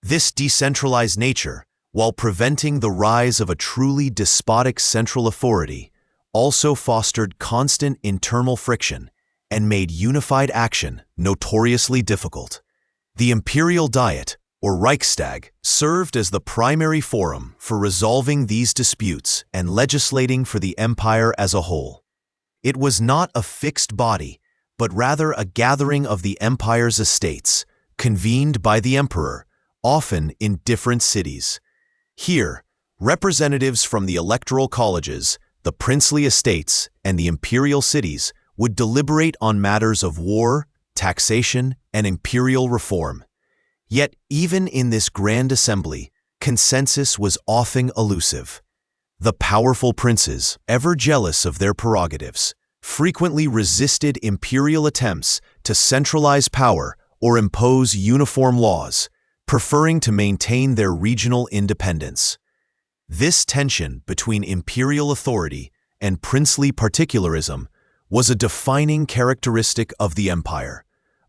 This decentralized nature, while preventing the rise of a truly despotic central authority, also fostered constant internal friction and made unified action notoriously difficult. The Imperial Diet, or Reichstag, served as the primary forum for resolving these disputes and legislating for the empire as a whole. It was not a fixed body, but rather a gathering of the empire's estates, convened by the emperor, often in different cities. Here, representatives from the electoral colleges, the princely estates, and the imperial cities would deliberate on matters of war, taxation, and imperial reform. Yet even in this grand assembly, consensus was often elusive. The powerful princes, ever jealous of their prerogatives, frequently resisted imperial attempts to centralize power or impose uniform laws, preferring to maintain their regional independence. This tension between imperial authority and princely particularism was a defining characteristic of the empire,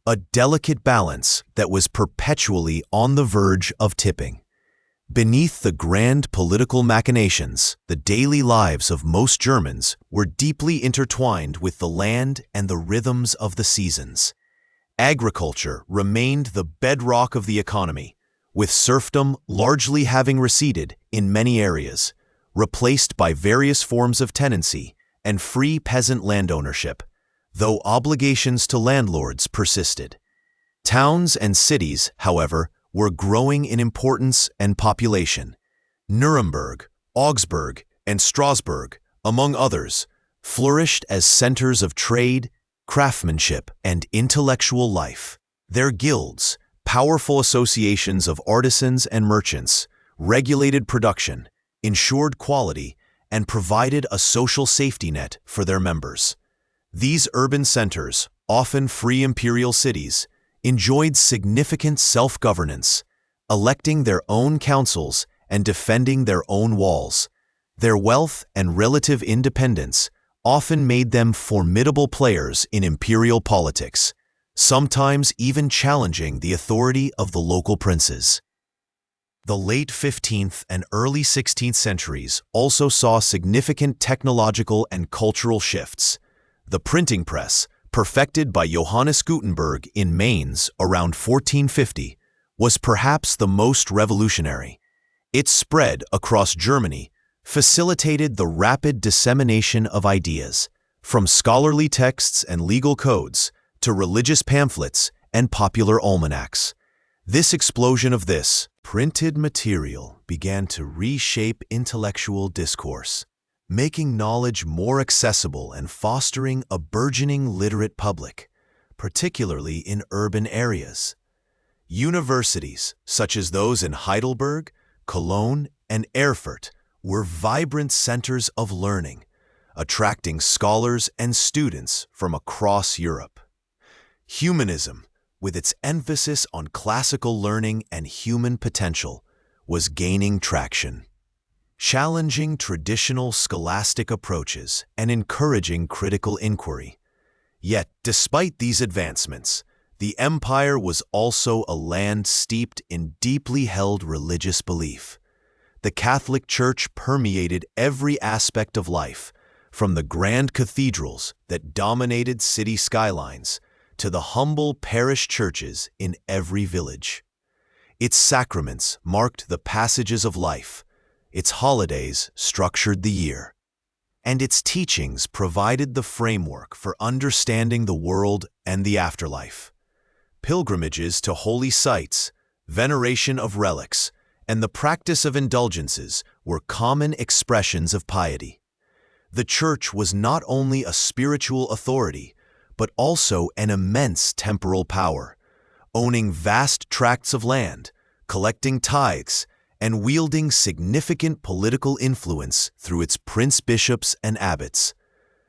a delicate balance that was perpetually on the verge of tipping. Beneath the grand political machinations, the daily lives of most Germans were deeply intertwined with the land and the rhythms of the seasons. Agriculture remained the bedrock of the economy, with serfdom largely having receded in many areas, replaced by various forms of tenancy and free peasant land ownership, though obligations to landlords persisted. Towns and cities, however, were growing in importance and population. Nuremberg, Augsburg, and Strasbourg, among others, flourished as centers of trade, craftsmanship, and intellectual life. Their guilds, powerful associations of artisans and merchants, regulated production, ensured quality, and provided a social safety net for their members. These urban centers, often free imperial cities, enjoyed significant self-governance, electing their own councils and defending their own walls. Their wealth and relative independence often made them formidable players in imperial politics, sometimes even challenging the authority of the local princes. The late 15th and early 16th centuries also saw significant technological and cultural shifts. The printing press, perfected by Johannes Gutenberg in Mainz around 1450, was perhaps the most revolutionary. Its spread across Germany facilitated the rapid dissemination of ideas, from scholarly texts and legal codes to religious pamphlets and popular almanacs. This explosion of this printed material began to reshape intellectual discourse, making knowledge more accessible and fostering a burgeoning literate public, particularly in urban areas. Universities, such as those in Heidelberg, Cologne, and Erfurt, were vibrant centers of learning, attracting scholars and students from across Europe. Humanism, with its emphasis on classical learning and human potential, was gaining traction, challenging traditional scholastic approaches and encouraging critical inquiry. Yet, despite these advancements, the empire was also a land steeped in deeply held religious belief. The Catholic Church permeated every aspect of life, from the grand cathedrals that dominated city skylines to the humble parish churches in every village. Its sacraments marked the passages of life, its holidays structured the year, and its teachings provided the framework for understanding the world and the afterlife. Pilgrimages to holy sites, veneration of relics, and the practice of indulgences were common expressions of piety. The Church was not only a spiritual authority, but also an immense temporal power, owning vast tracts of land, collecting tithes, and wielding significant political influence through its prince-bishops and abbots.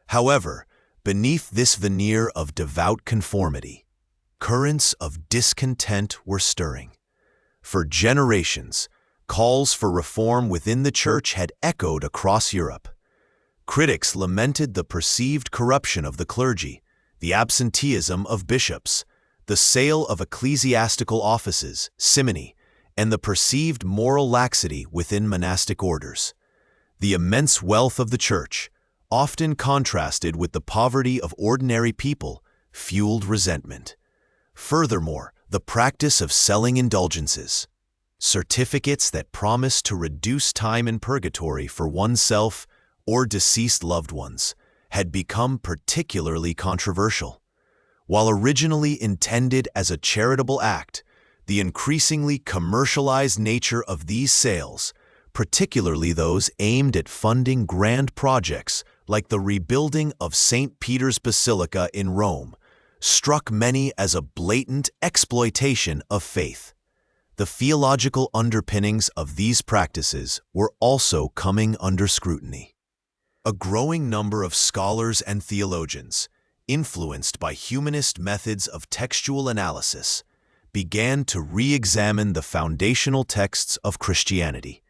However, beneath this veneer of devout conformity, currents of discontent were stirring. For generations, calls for reform within the Church had echoed across Europe. Critics lamented the perceived corruption of the clergy, the absenteeism of bishops, the sale of ecclesiastical offices, simony, and the perceived moral laxity within monastic orders. The immense wealth of the Church, often contrasted with the poverty of ordinary people, fueled resentment. Furthermore, the practice of selling indulgences, certificates that promised to reduce time in purgatory for oneself or deceased loved ones, had become particularly controversial. While originally intended as a charitable act, the increasingly commercialized nature of these sales, particularly those aimed at funding grand projects like the rebuilding of St. Peter's Basilica in Rome, struck many as a blatant exploitation of faith. The theological underpinnings of these practices were also coming under scrutiny. A growing number of scholars and theologians, influenced by humanist methods of textual analysis, began to re-examine the foundational texts of Christianity,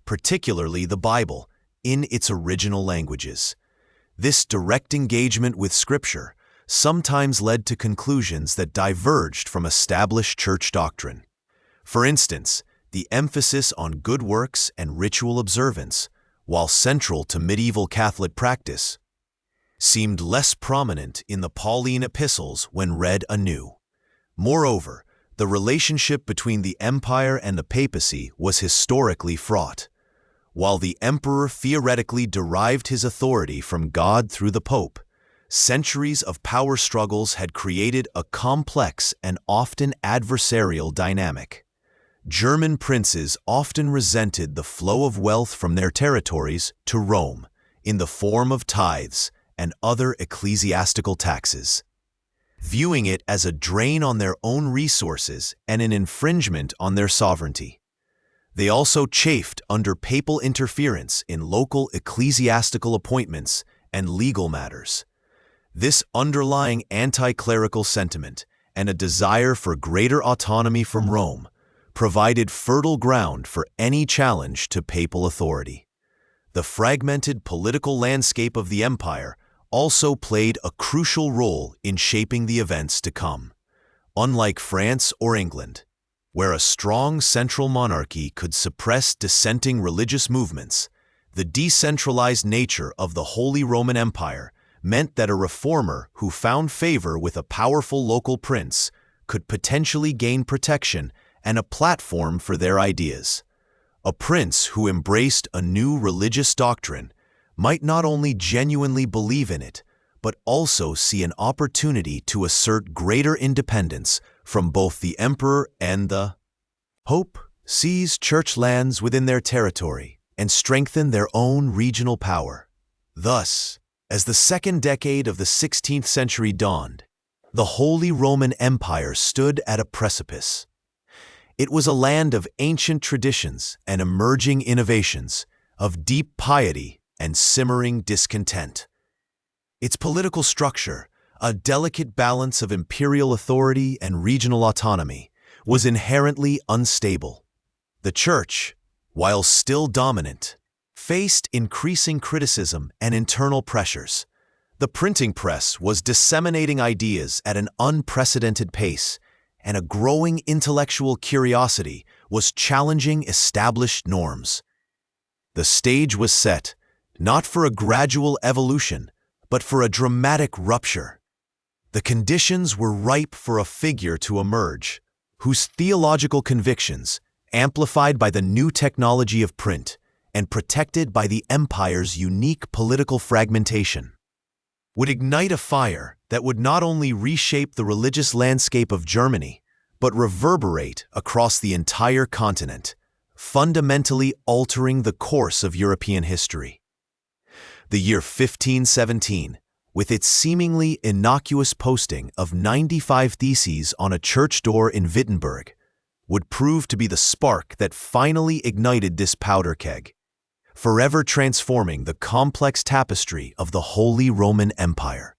particularly the Bible, in its original languages. This direct engagement with Scripture sometimes led to conclusions that diverged from established church doctrine. For instance, the emphasis on good works and ritual observance, while central to medieval Catholic practice, seemed less prominent in the Pauline epistles when read anew. Moreover, the relationship between the empire and the papacy was historically fraught. While the emperor theoretically derived his authority from God through the pope, centuries of power struggles had created a complex and often adversarial dynamic. German princes often resented the flow of wealth from their territories to Rome in the form of tithes and other ecclesiastical taxes, viewing it as a drain on their own resources and an infringement on their sovereignty. They also chafed under papal interference in local ecclesiastical appointments and legal matters. This underlying anti-clerical sentiment and a desire for greater autonomy from Rome provided fertile ground for any challenge to papal authority. The fragmented political landscape of the empire also played a crucial role in shaping the events to come. Unlike France or England, where a strong central monarchy could suppress dissenting religious movements, the decentralized nature of the Holy Roman Empire meant that a reformer who found favor with a powerful local prince could potentially gain protection and a platform for their ideas. A prince who embraced a new religious doctrine might not only genuinely believe in it, but also see an opportunity to assert greater independence from both the emperor and the Pope, seize church lands within their territory and strengthen their own regional power. Thus, as the second decade of the 16th century dawned, the Holy Roman Empire stood at a precipice. It was a land of ancient traditions and emerging innovations, of deep piety and simmering discontent. Its political structure, a delicate balance of imperial authority and regional autonomy, was inherently unstable. The Church, while still dominant, faced increasing criticism and internal pressures. The printing press was disseminating ideas at an unprecedented pace, and a growing intellectual curiosity was challenging established norms. The stage was set, not for a gradual evolution, but for a dramatic rupture. The conditions were ripe for a figure to emerge, whose theological convictions, amplified by the new technology of print and protected by the empire's unique political fragmentation, would ignite a fire that would not only reshape the religious landscape of Germany, but reverberate across the entire continent, fundamentally altering the course of European history. The year 1517, with its seemingly innocuous posting of 95 theses on a church door in Wittenberg, would prove to be the spark that finally ignited this powder keg, forever transforming the complex tapestry of the Holy Roman Empire.